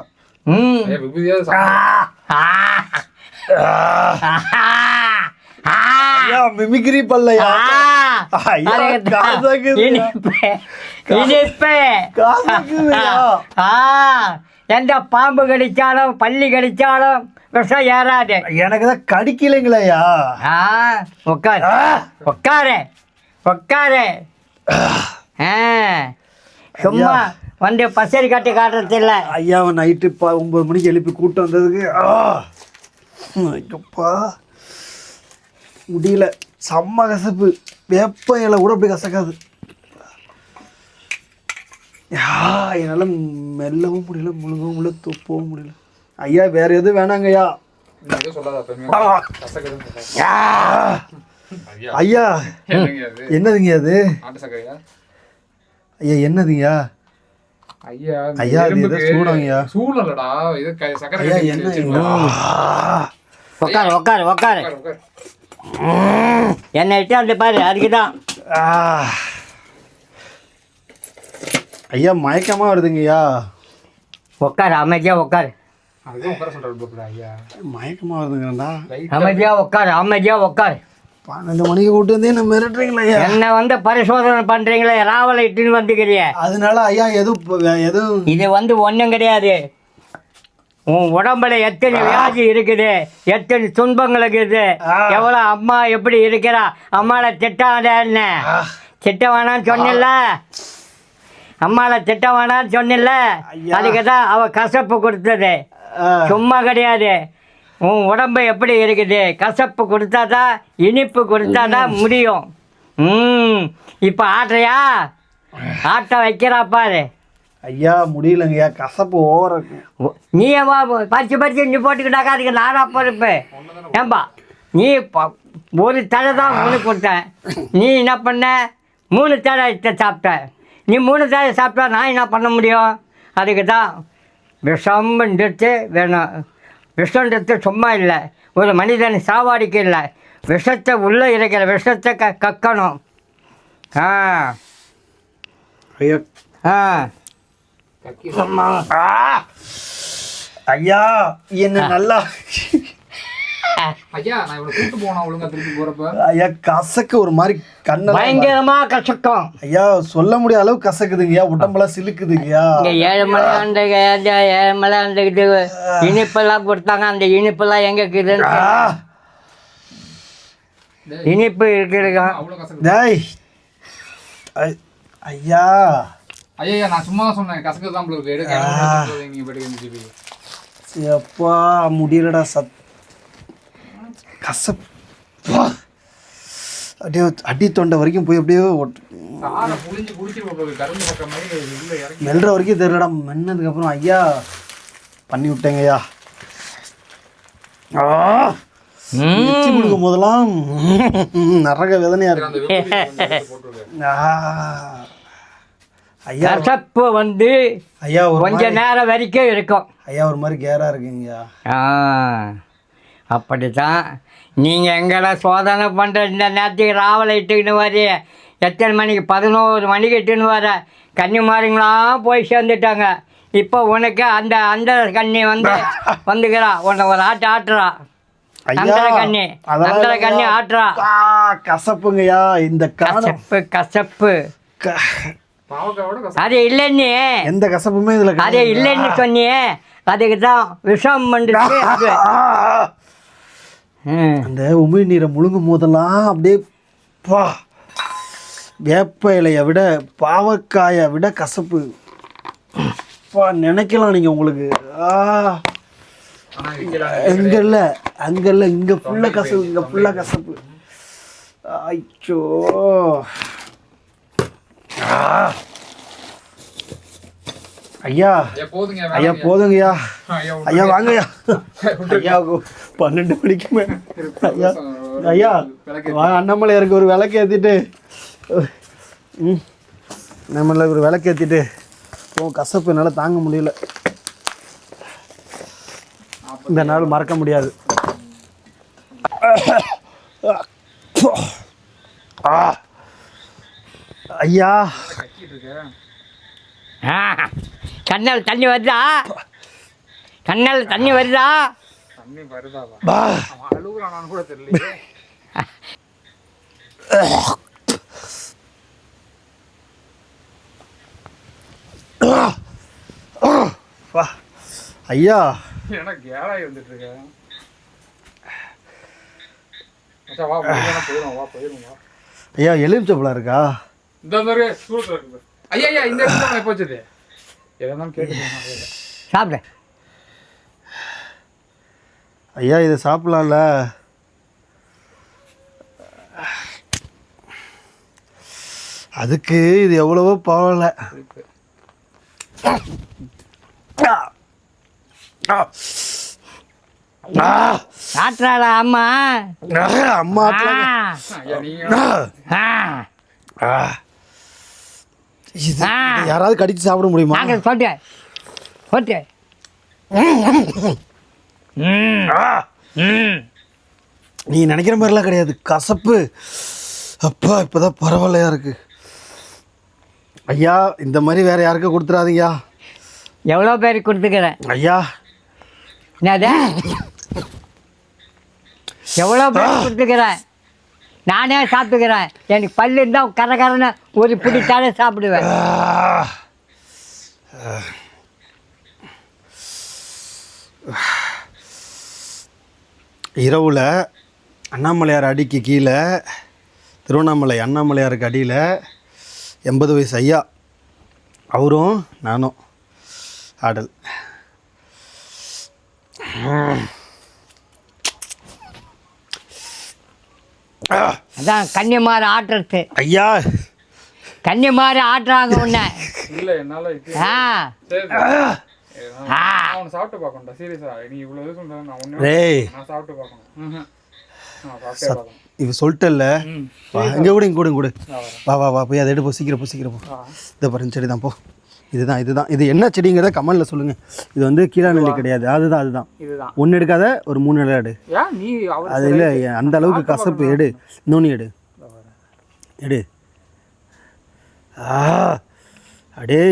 விபூதியாவது ஐயா மிமிக்ரி பல்லையா. எந்த பாம்பு கடிச்சாலும் பள்ளி கடிச்சாலும் விஷம் ஏறாது. எனக்கு தான் கடிக்கலைங்களையா. உட்காரு உட்காரு உட்காரு. சும்மா வந்து பசரி காட்டி காட்டுறது இல்லை. ஐயாவை நைட்டு 9 மணிக்கு எழுப்பி கூட்டம் வந்ததுக்கு ஐயப்பா முடியல. செம்ம கசப்பு. வேப்ப இலை கூட அப்படி கசக்காது. என்னால் மெல்லவும் முடியல, முழுங்கவும் முடியல, துப்பவும் முடியல. ஐயா வேற எதுவும் வேணாங்கய்யா. ஐயா என்னதுங்க அது? ஐயா என்னதுங்கய்யா? ஐயா ஐயா அது எதோ சூடாங்கய்யா. சூடலடா, இது சக்கரை. ஐயா என்ன? உட்காரு உட்காரு உட்காரு. என்னை விட்டு அந்த பாரு, அதுக்கு தான். ஐயா மயக்கமாக வருதுங்கய்யா. உட்காரு, அமைதியாக உட்காரு. அதுதான் உட்கார சொல்கிறேன் ஐயா. மயக்கமாக வருதுங்கண்ணா. அமைதியாக உட்காரு, அமைதியாக உட்காரு. 12 மணிக்கு கூட்டு வந்து என்ன மிரட்டுறீங்களா ஐயா? என்ன வந்து பரிசோதனை பண்ணுறீங்களே, ராவலை இட்டுன்னு வந்துக்கிறிய. அதனால ஐயா எதுவும் இது வந்து ஒன்றும் கிடையாது. உன் உடம்புல எத்தனை வியாதி இருக்குது, எத்தனை துன்பங்கள் இருக்குது. எவ்வளோ அம்மா எப்படி இருக்கிறா, அம்மாவை திட்டாத என்ன திட்ட வேணான்னு சொன்னில்ல, அம்மாவை திட்ட வேணான்னு சொன்னில்ல. அதுக்கு தான் அவள் கசப்பு கொடுத்தது, சும்மா கிடையாது. உன் உடம்பு எப்படி இருக்குது, கசப்பு கொடுத்தாதான் இனிப்பு கொடுத்தாதான் முடியும். இப்போ ஆட்டுறியா? ஆட்ட வைக்கிறா பாரு. ஐயா முடியலங்கய்யா, கசப்பு ஓவரா இருக்கு. நீ பறிச்சு நீ போட்டுக்கிட்டாக்கா அதுக்கு நானா பொறுப்பு. ஏன்பா நீ ஒரு தடை தான் உனக்கு கொடுத்தேன், நீ என்ன பண்ண 3 தடை சாப்பிட்ட. நீ 3 தடை சாப்பிட்டா நான் என்ன பண்ண முடியும்? அதுக்கு தான் விஷம்ன்றது வேணும். விஷன்றது சும்மா இல்லை, ஒரு மனிதன் சாவாடிக்கு இல்லை, விஷத்தை உள்ளே இருக்கிற விஷத்தை கக்கணும். ஐயா ஐயா என்ன நல்லா ஐயா நான் இவ்வளவு கூட்டு போனா ஒழுங்கா திருப்பி போறப்ப ஐயா கசக்கு ஒரு மாதிரி கண்ணெல்லாம் பயங்கரமா கசக்கும். ஐயா சொல்ல முடியாத அளவு கசக்குதுங்கய்யா, உடம்பெல்லாம் சிலுக்குதுங்கய்யா. இங்க 7 மலை அந்த 7 மலை அந்த இது இனிப்பெல்லாம் கொடுத்தாங்க, அந்த இனிப்பெல்லாம் எங்க இருக்குதுன்னு இனிப்பு இருக்குதுக்கா. அவ்வளோ கசக்கு. டேய் ஐயா ஐயா நான் சும்மா சொன்னேன் கசக்கு தான் உங்களுக்கு எடுக்க நீங்கள் போய்ட்டு எப்பா முடியலடா கசப்பா அப்படியே அடி தொண்டை வரைக்கும் போய் அப்படியே சாரை புளிஞ்சு குடிச்சு கரும்பு பக்கம் மாதிரி உள்ள இறங்கி மெல்ற வரைக்கும் தெரியலடா. மென்னதுக்கப்புறம் ஐயா பண்ணி விட்டேங்கய்யா. எச்சி கொடுக்கும் போதெல்லாம் நரக வேதனையா இருக்கு. ஐயா கசப்பு வந்து ஐயா கொஞ்ச நேரம் வரைக்கும் இருக்கும். ஐயா ஒரு மாதிரி கேரா இருக்குங்கய்யா. அப்படித்தான் நீங்கள் எங்கெல்லாம் சோதனை பண்ணுற இந்த நேரத்துக்கு ராவலை இட்டுக்கின்னு வர எத்தனை மணிக்கு 11 மணிக்கு இட்டுன்னு வர கன்னிமாரிங்களாம் போய் சேர்ந்துட்டாங்க. இப்போ உனக்கு அந்த அந்த கன்னி வந்துக்கிறா உன்னை ஒரு ஆட்டுறா. அந்த கண்ணி அந்த கண்ணி ஆட்டுறா. கசப்புங்கய்யா இந்த கசப்பு அது இல்லைன்னு எந்த கசப்புமே இதுல அது இல்லைன்னு சொன்னியே, அதுக்கு தான் விஷம் வந்துச்சு. அந்த உமிழ் நீரை முழுங்கும் போதெல்லாம் அப்படியே வேப்ப இலையை விட பாவக்காயை விட கசப்பு நினைக்கலாம் நீங்கள் உங்களுக்கு. எங்க இல்லை அங்கே இல்லை, இங்கே ஃபுல்லாக கசப்பு, இங்கே ஃபுல்லாக கசப்பு. ஐயோ ஐயா ஐயா போதுங்கய்யா. ஐயா வாங்கய்யா. ஐயா 12 மணிக்கு மேலே ஐயா ஐயா அண்ணாமலையாருக்கு ஒரு விளக்கு ஏற்றிட்டு நம்மள ஒரு விளக்கு ஏற்றிட்டு கசப்பு என்னால் தாங்க முடியல. இந்த நாள் மறக்க முடியாது. ஐயா கண்ணல் தண்ணி வருதா? கண்ணல் தண்ணி வருதா? கூட தெரியல. ஐயா எனக்கு ஏழாய் வந்துட்டு இருக்கேன். ஐயா எலுமிச்சப்பழம் இருக்கா? ஐயா ஐயா இந்த போச்சது எதாவது கேட்டு சாப்பிட. ஐயா இதை சாப்பிடலாம்ல? அதுக்கு இது எவ்வளவோ பரவாயில்ல. ஆட்டுறாளா அம்மா? அம்மா யாராவது கடிச்சு சாப்பிட முடியுமா? சொல்லிட்டேன் சொல்லிட்டேன். நீ நினைக்கிற மாதிரிலாம் கிடையாது கசப்பு. அப்பா இப்போதான் பரவாயில்லையா இருக்கு. ஐயா இந்த மாதிரி வேற யாருக்கும் கொடுத்துடாதீங்கய்யா. எவ்வளோ பேருக்கு கொடுத்துக்கிறேன் ஐயா. என்னது எவ்வளோ பேருக்கு கொடுத்துக்கிறேன்? நானே சாப்பிட்டுக்கிறேன். எனக்கு பல்லு இருந்தால் கரகரன்னு ஒரு பிடித்தாலே சாப்பிடுவேன். இரவில் அண்ணாமலையார் அடிக்கு கீழே திருவண்ணாமலை அண்ணாமலையாருக்கு அடியில் 80 வயசு ஐயா அவரும் நானும் ஆடல். அதான் கன்னிமாரி ஆட்டுறது. ஐயா கன்னிமாரி ஆட்டுறாங்க உன்னை. இல்ல என்னால அவனை சாப்பிட்டு பார்க்கணும்டா. சீரியஸா நீ இவ்வளவு இது சொல்ற நான் நான் சாப்பிட்டு பார்க்கணும். இப்போ சொல்லிட்டல இங்கே கூட இங்கே கூட வா வா வா போய் அதை எடுப்போம். சீக்கிரம் போ சீக்கிரம் போ. இதை பாருங்க செடி தான் போ. இதுதான் இது என்ன செடிங்கிறத கமெண்ட்ல சொல்லுங்கள். இது வந்து கீழாநெல்லி கிடையாது. அதுதான் ஒன்று எடுக்காத ஒரு 3 இலை எடு. அது இல்லை அந்த அளவுக்கு கசப்பு. எடு இன்னொன்று எடு. அடே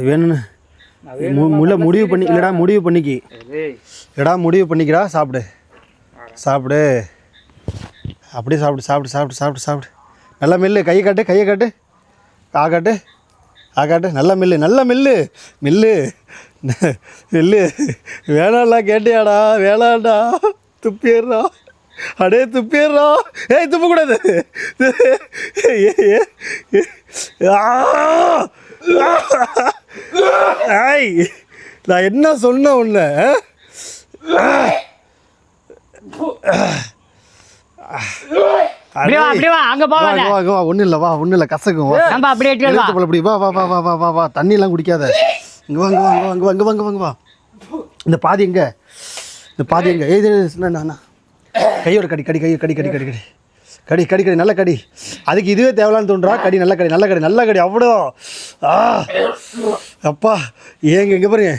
வேணும்னு முடிவு பண்ணி இல்லைடா முடிவு பண்ணிக்கிறா. சாப்பிடு அப்படியே சாப்பிடு. நல்லா மெல்லு. கையை காட்டு ஆகாட்டு. நல்லா மெல்லு. வேணாம்லாம் கேட்டியாடா? வேணாம்டா துப்பிடுறா. அடே துப்பிடுறா. ஏய் துப்பக்கூடாது. ஐய் நான் என்ன சொன்னேன் உன்ன? ஒன்றும் இல்லை வா, ஒன்றும் இல்லை, கசக்கும் வா. அப்படி வா வா வா வா வா வா வா. தண்ணியெல்லாம் குடிக்காத. இங்கே வாங்க வாங்க வாங்க வாங்க வாங்க வாங்க வா. இந்த பாதி எங்க? இந்த பாதி எங்க? அண்ணா கையோட கடி கடி கையை கடி கடி கடி கடி கடி கடி கடி நல்ல கடி. அதுக்கு இதுவே தேவலான்னு தோன்றா. கடி நல்ல கடி நல்ல கடி நல்ல கடி. அவ்வளோ அப்பா ஏங்க இங்கே பாருங்க.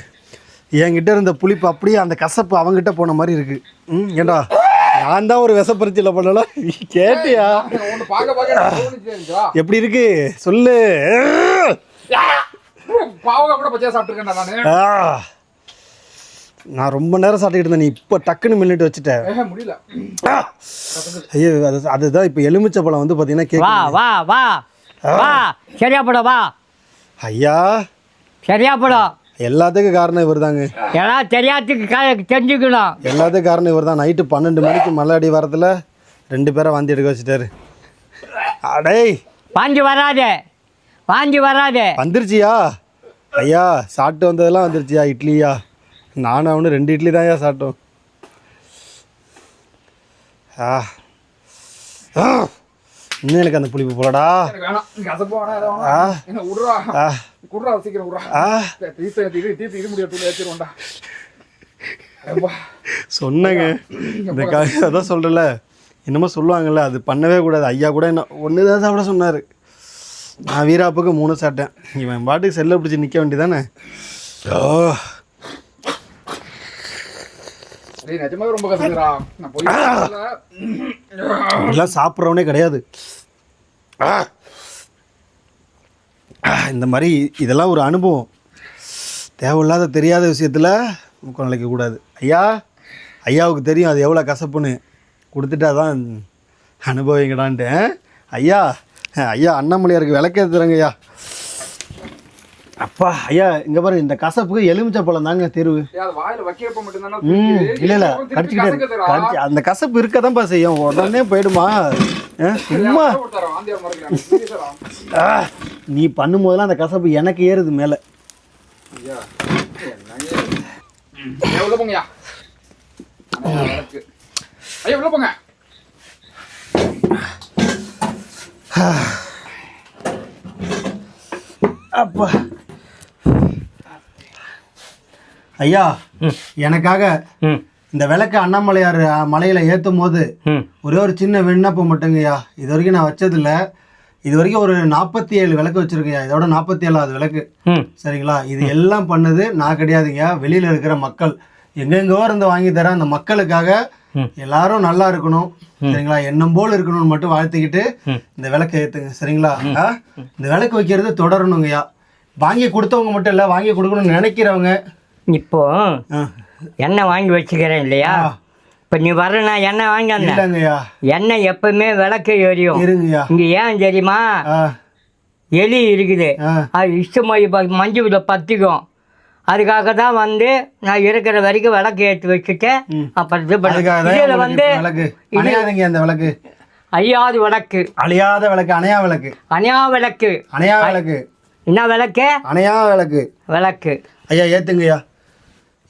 என்கிட்ட இருந்த புளிப்பு அப்படியே அந்த கசப்பு அவங்ககிட்ட போன மாதிரி இருக்கு. ஏண்டா நான் தான் ஒரு விஷப்பரிச்சியில் பண்ணலாம். கேட்டியா எப்படி இருக்கு சொல்லு. நான் ரொம்ப நேரம் சாப்பிட்டுக்கிட்டு இருந்தேன். நீ இப்போ டக்குன்னு மின்னிட்டு வச்சுட்டேன். முடியல. ஐயோ அதுதான் இப்போ எலுமிச்சை பழம் வந்து பார்த்தீங்கன்னா கேட்க. வா வா வா சரியா போட வா. ஐயா சரியா போடும். எல்லாத்துக்கும் காரணம் இவர் தாங்க. எல்லாம் தெரியாதுக்கு தெரிஞ்சுக்கணும். எல்லாத்துக்கும் காரணம் இவர் தான். நைட்டு 12 மணிக்கு மலை அடி வாரத்தில் 2 பேரை வாந்தி எடுக்க வச்சுட்டாரு. அடே வாந்தி வராதே, வாந்தி வராதே. வந்துருச்சியா ஐயா? சாப்பிட்டு வந்ததெல்லாம் வந்துருச்சியா? இட்லியா? நானும் அவனு 2 இட்லி தான் ஐயா சாப்பிட்டோம். இன்னும் எனக்கு அந்த புளிப்பு போலடா. சொன்னங்க இந்த அதான் சொல்கிறல, என்னமோ சொல்லுவாங்கல்ல, அது பண்ணவே கூடாது. ஐயா கூட என்ன ஒன்று தான் சாப்பிட சொன்னார். நான் வீராப்புக்கு 3 சாப்பிட்டேன். இவன் பாட்டுக்கு செல்லை பிடிச்சி நிற்க வேண்டியதானே. இதெல்லாம் சாப்பிட்றவனே கிடையாது. இந்த மாதிரி இதெல்லாம் ஒரு அனுபவம். தேவையில்லாத தெரியாத விஷயத்தில் முக்கம் நினைக்க கூடாது. ஐயாவுக்கு தெரியும் அது எவ்வளோ கசப்புன்னு. கொடுத்துட்டா தான் அனுபவிங்கடான்ட்டு. ஐயா அண்ணாமலையாருக்கு விளக்கேற்றுறங்க ஐயா. அப்பா ஐயா இங்கே பாரு, இந்த கசப்புக்கு எலுமிச்சை பழம் தாங்க தேர்வு. இல்லை இல்லை கடிச்சிக்கிட்டே அந்த கசப்பு இருக்க தான்ப்பா செய்யும். உடனே போயிடுமா சும்மா. நீ பண்ணும்போதெல்லாம் அந்த கசப்பு எனக்கு ஏறுது மேலே. அப்பா ஐயா எனக்காக இந்த விளக்கு அண்ணாமலையார் மலையில் ஏற்றும் போது ஒரே ஒரு சின்ன விண்ணப்பம் மட்டுங்கய்யா. இது வரைக்கும் நான் வச்சதில்ல. இது வரைக்கும் ஒரு 47 விளக்கு வச்சுருக்கேயா. இதோட 47வது விளக்கு. சரிங்களா? இது எல்லாம் பண்ணது நான் கிடையாதுங்க. வெளியில் இருக்கிற மக்கள் எங்கெங்கோ இருந்து வாங்கி தரேன். அந்த மக்களுக்காக எல்லாரும் நல்லா இருக்கணும், சரிங்களா, எண்ணம் போல் இருக்கணும்னு மட்டும் வாழ்த்துக்கிட்டு இந்த விளக்கை ஏற்றுங்க. சரிங்களா? இந்த விளக்கு வைக்கிறது தொடரணுங்கய்யா. வாங்கி கொடுத்தவங்க மட்டும் இல்லை, வாங்கி கொடுக்கணும்னு நினைக்கிறவங்க. இப்போ எண்ணெய் வாங்கி வச்சுக்கிறேன் இல்லையா? இப்போ நீ வர நான் எண்ணெய் வாங்கி வந்தேங்கய்யா. எண்ணெய் எப்பவுமே விளக்கு எரியும். இருங்கய்யா. இங்கே ஏன் தெரியுமா? எலி இருக்குது, அது இஷ்டமாயி மஞ்சள் பற்றிக்கும். அதுக்காக தான் வந்து நான் இருக்கிற வரைக்கும் விளக்கு ஏற்றி வச்சுட்டு அப்புறம் இதில் வந்து அந்த விளக்கு அழியாத விளக்கு, அழியாத விளக்கு, அணையா விளக்கு, அணையா விளக்கு, அணையா விளக்கு. என்ன விளக்கு? அணையா விளக்கு விளக்கு. ஐயா ஏற்றுங்கய்யா.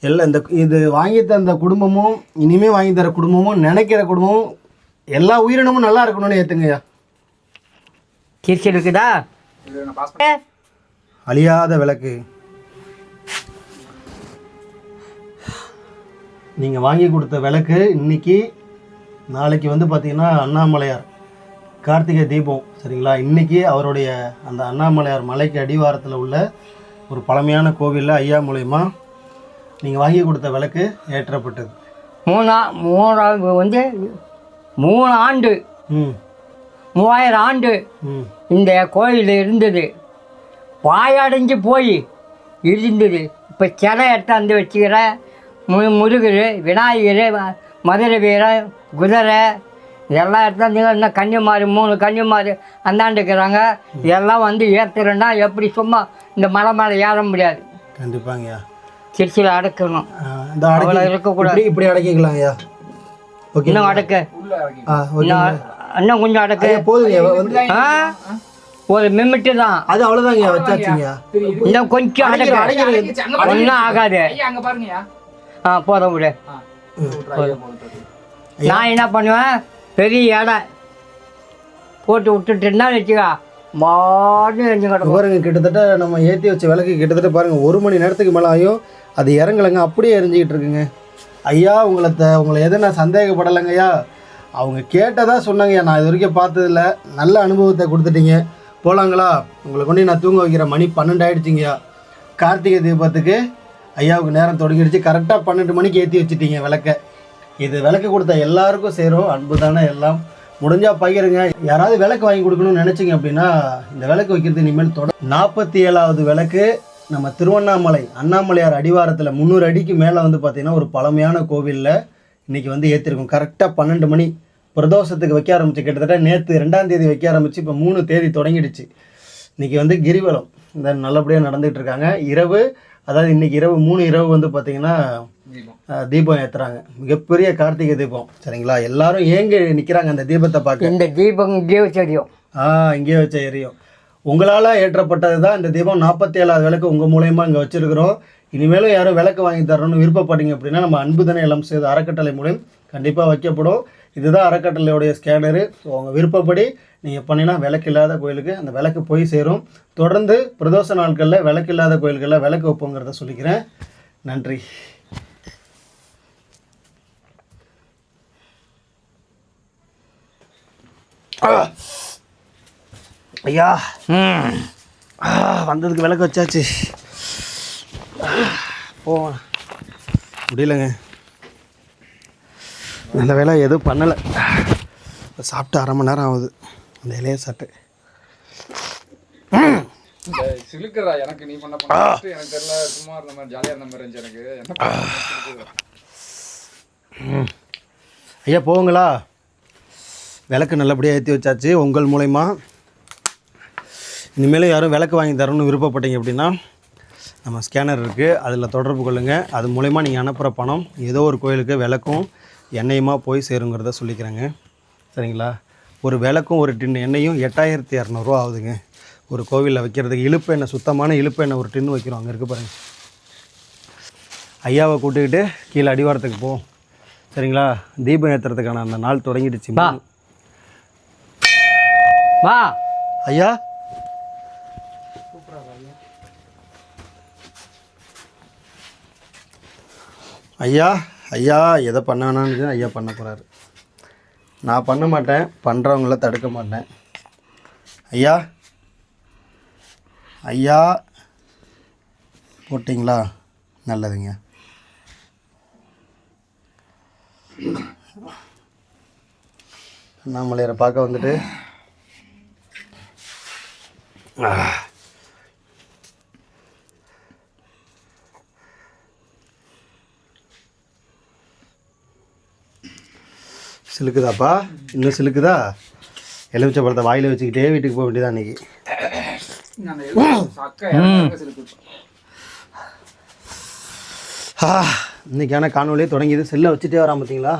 எல்லாம் இந்த இது வாங்கி தந்த குடும்பமும் இனிமேல் வாங்கி தர குடும்பமும் நினைக்கிற குடும்பமும் எல்லா உயிரினமும் நல்லா இருக்கணும்னு ஏற்றுங்கய்யா. கிரிச்சி இருக்குதா? அழியாத விளக்கு. நீங்கள் வாங்கி கொடுத்த விளக்கு இன்னைக்கு நாளைக்கு வந்து பார்த்திங்கன்னா அண்ணாமலையார் கார்த்திகை தீபம். சரிங்களா? இன்றைக்கி அவருடைய அந்த அண்ணாமலையார் மலைக்கு அடிவாரத்தில் உள்ள ஒரு பழமையான கோவிலில் ஐயா மூலயமா நீங்கள் வாங்கி கொடுத்த விளக்கு ஏற்றப்பட்டது. 3 வந்து 3 ஆண்டு 3000 ஆண்டு இந்த கோயில் இருந்தது. பாயடைஞ்சு போய் இருந்தது. இப்போ சிலை எடுத்தாந்து வச்சுக்கிற முருகர், விநாயகர், மதுரை வீரன், குதிரை இதெல்லாம் எடுத்தாந்து இன்னும் கன்னிமாரி 3 கன்னிமாரி அந்தாண்டு இருக்கிறாங்க. இதெல்லாம் வந்து ஏற்றுறேன்னா எப்படி சும்மா இந்த மலை மேலே ஏற முடியாது. கண்டிப்பாங்கய்யா. திருச்சியில் அடக்கணும். இருக்கக்கூடாது. இப்படி அடக்கிக்கலாம் ஐயா. ஓகே இன்னும் அடக்கு, உள்ள இறக்கி ஓகே இன்னும் கொஞ்சம் அடக்கு. போதுங்க வந்து ஒரு மிமிட்டு தான், அது அவ்வளோதாங்க வச்சாச்சுங்க. இன்னும் கொஞ்சம் அடக்கு, ஒன்றும் ஆகாது. ஐயா அங்க பாருங்கய்யா. போதும் விடு. நான் என்ன பண்ணுவேன், பெரிய எடை போட்டு விட்டுட்டுன்னா வச்சுக்கா மாடு எரிஞ்சு கிடக்கும். பாருங்க கிட்டத்தட்ட நம்ம ஏற்றி வச்ச விளக்கு கிட்டத்தட்ட பாருங்க 1 மணி நேரத்துக்கு மேலே ஆகும். அது இறங்கலைங்க, அப்படியே எரிஞ்சிக்கிட்டு இருக்குங்க. ஐயா உங்களை எதை நான் சந்தேகப்படலைங்க ஐயா. அவங்க கேட்டதா சொன்னாங்கய்யா, நான் இது வரைக்கும் பார்த்ததில்ல. நல்ல அனுபவத்தை கொடுத்துட்டீங்க. போகலாங்களா? உங்களை கொண்டு நான் தூங்க வைக்கிற மணி 12 ஆகிடுச்சிங்கய்யா. கார்த்திகை தீபத்துக்கு ஐயாவுக்கு நேரம் தொடங்கிடுச்சு. கரெக்டாக 12 மணிக்கு ஏற்றி வச்சுட்டீங்க விளக்க. இது விளக்கு கொடுத்த எல்லாருக்கும் சேரும், அன்பு தானே எல்லாம். முடிஞ்சால் பகிருங்க. யாராவது விளக்கு வாங்கி கொடுக்கணும்னு நினச்சிங்க அப்படின்னா இந்த விளக்கு வைக்கிறது இனிமேல் 47வது விளக்கு நம்ம திருவண்ணாமலை அண்ணாமலையார் அடிவாரத்தில் 300 அடிக்கு மேலே வந்து பார்த்திங்கன்னா ஒரு பழமையான கோவிலில் இன்றைக்கி வந்து ஏற்றிருக்கோம். கரெக்டாக 12 மணி பிரதோஷத்துக்கு வைக்க ஆரம்பிச்சு. கிட்டத்தட்ட நேற்று 2ஆம் தேதி வைக்க ஆரம்பித்து இப்போ 3 தேதி தொடங்கிடுச்சு. இன்றைக்கி வந்து கிரிவலம் இந்த நல்லபடியாக நடந்துகிட்டு இருக்காங்க. இரவு, அதாவது இன்றைக்கி இரவு 3 இரவு வந்து பார்த்திங்கன்னா தீபம் ஏற்றுறாங்க. மிகப்பெரிய கார்த்திகை தீபம். சரிங்களா? எல்லாரும் ஏங்க நிற்கிறாங்க அந்த தீபத்தை பார்க்க. இந்த தீபம் இங்கே தெரியும். இங்கே வச்ச எரியும். உங்களால் ஏற்றப்பட்டது தான் இந்த தீபம். 47வது விளக்கு உங்கள் மூலயமா இங்கே வச்சுருக்கிறோம். இனிமேலும் யாரும் விளக்கு வாங்கி தரணும்னு விருப்பப்பட்டீங்க அப்படின்னா நம்ம அன்புதனை எல்லாம் செய்து அறக்கட்டளை மூலம் கண்டிப்பாக வைக்கப்படும். இதுதான் அறக்கட்டளையோடைய ஸ்கேனரு. ஸோ அவங்க விருப்பப்படி நீங்கள் பண்ணினா விளக்கு இல்லாத கோயிலுக்கு அந்த விளக்கு போய் சேரும். தொடர்ந்து பிரதோஷ நாட்களில் விளக்கு இல்லாத கோயில்களில் விளக்கு வைப்போங்கிறத சொல்லிக்கிறேன். நன்றி. ஐயா வந்ததுக்கு விளக்கு வச்சாச்சு. போவேன் முடியலைங்க. நல்ல வேலை எதுவும் பண்ணலை. சாப்பிட்டு 1/2 மணி நேரம் ஆகுது. அந்த இலையை சாப்பிட்டு சிலுக்குறா எனக்கு. நீ பண்ண எனக்கு தெரியல. சும்மா இருந்த மாதிரி ஜாலியாக இருந்த மாதிரி இருந்துச்சு எனக்கு. ஐயா போங்களா? விளக்கு நல்லபடியாக ஏற்றி வச்சாச்சு உங்கள் மூலயமா. இனிமேலும் யாரும் விளக்கு வாங்கி தரணும்னு விருப்பப்பட்டீங்க அப்படின்னா நம்ம ஸ்கேனர் இருக்குது, அதில் தொடர்பு கொள்ளுங்கள். அது மூலயமா நீங்கள் அனுப்புகிற பணம் ஏதோ ஒரு கோயிலுக்கு விளக்கும் எண்ணெயுமா போய் சேருங்கிறத சொல்லிக்கிறேங்க. சரிங்களா? ஒரு விளக்கும் ஒரு டின் எண்ணெயும் 8200 ரூபா ஆகுதுங்க. ஒரு கோவிலில் வைக்கிறதுக்கு இழுப்பு எண்ணெய், சுத்தமான இழுப்பு எண்ணெய் ஒரு டின்னு வைக்கிறோம். அங்கே இருக்குது பாருங்கள். ஐயாவை கூப்பிட்டுக்கிட்டு கீழே அடிவாரத்துக்கு போவோம். சரிங்களா? தீபம் ஏற்றுறதுக்கான அந்த நாள் தொடங்கிடுச்சு. வா ஐயா. ஐயா ஐயா எதை பண்ண வேணான்னு ஐயா பண்ண போகிறாரு. நான் பண்ண மாட்டேன், பண்ணுறவங்கள தடுக்க மாட்டேன். ஐயா ஐயா போட்டிங்களா? நல்லதுங்க. அண்ணாமலையாரை பார்க்க வந்துட்டு சிலுக்குதாப்பா? இன்னும் சிலுக்குதா? எலுமிச்சை பழத்தை வாயில் வச்சுக்கிட்டே வீட்டுக்கு போக வேண்டியதான் அன்றைக்கி. இன்றைக்கான காணொலியே தொடங்கிது. செல்லை வச்சுட்டே வரான் பார்த்தீங்களா?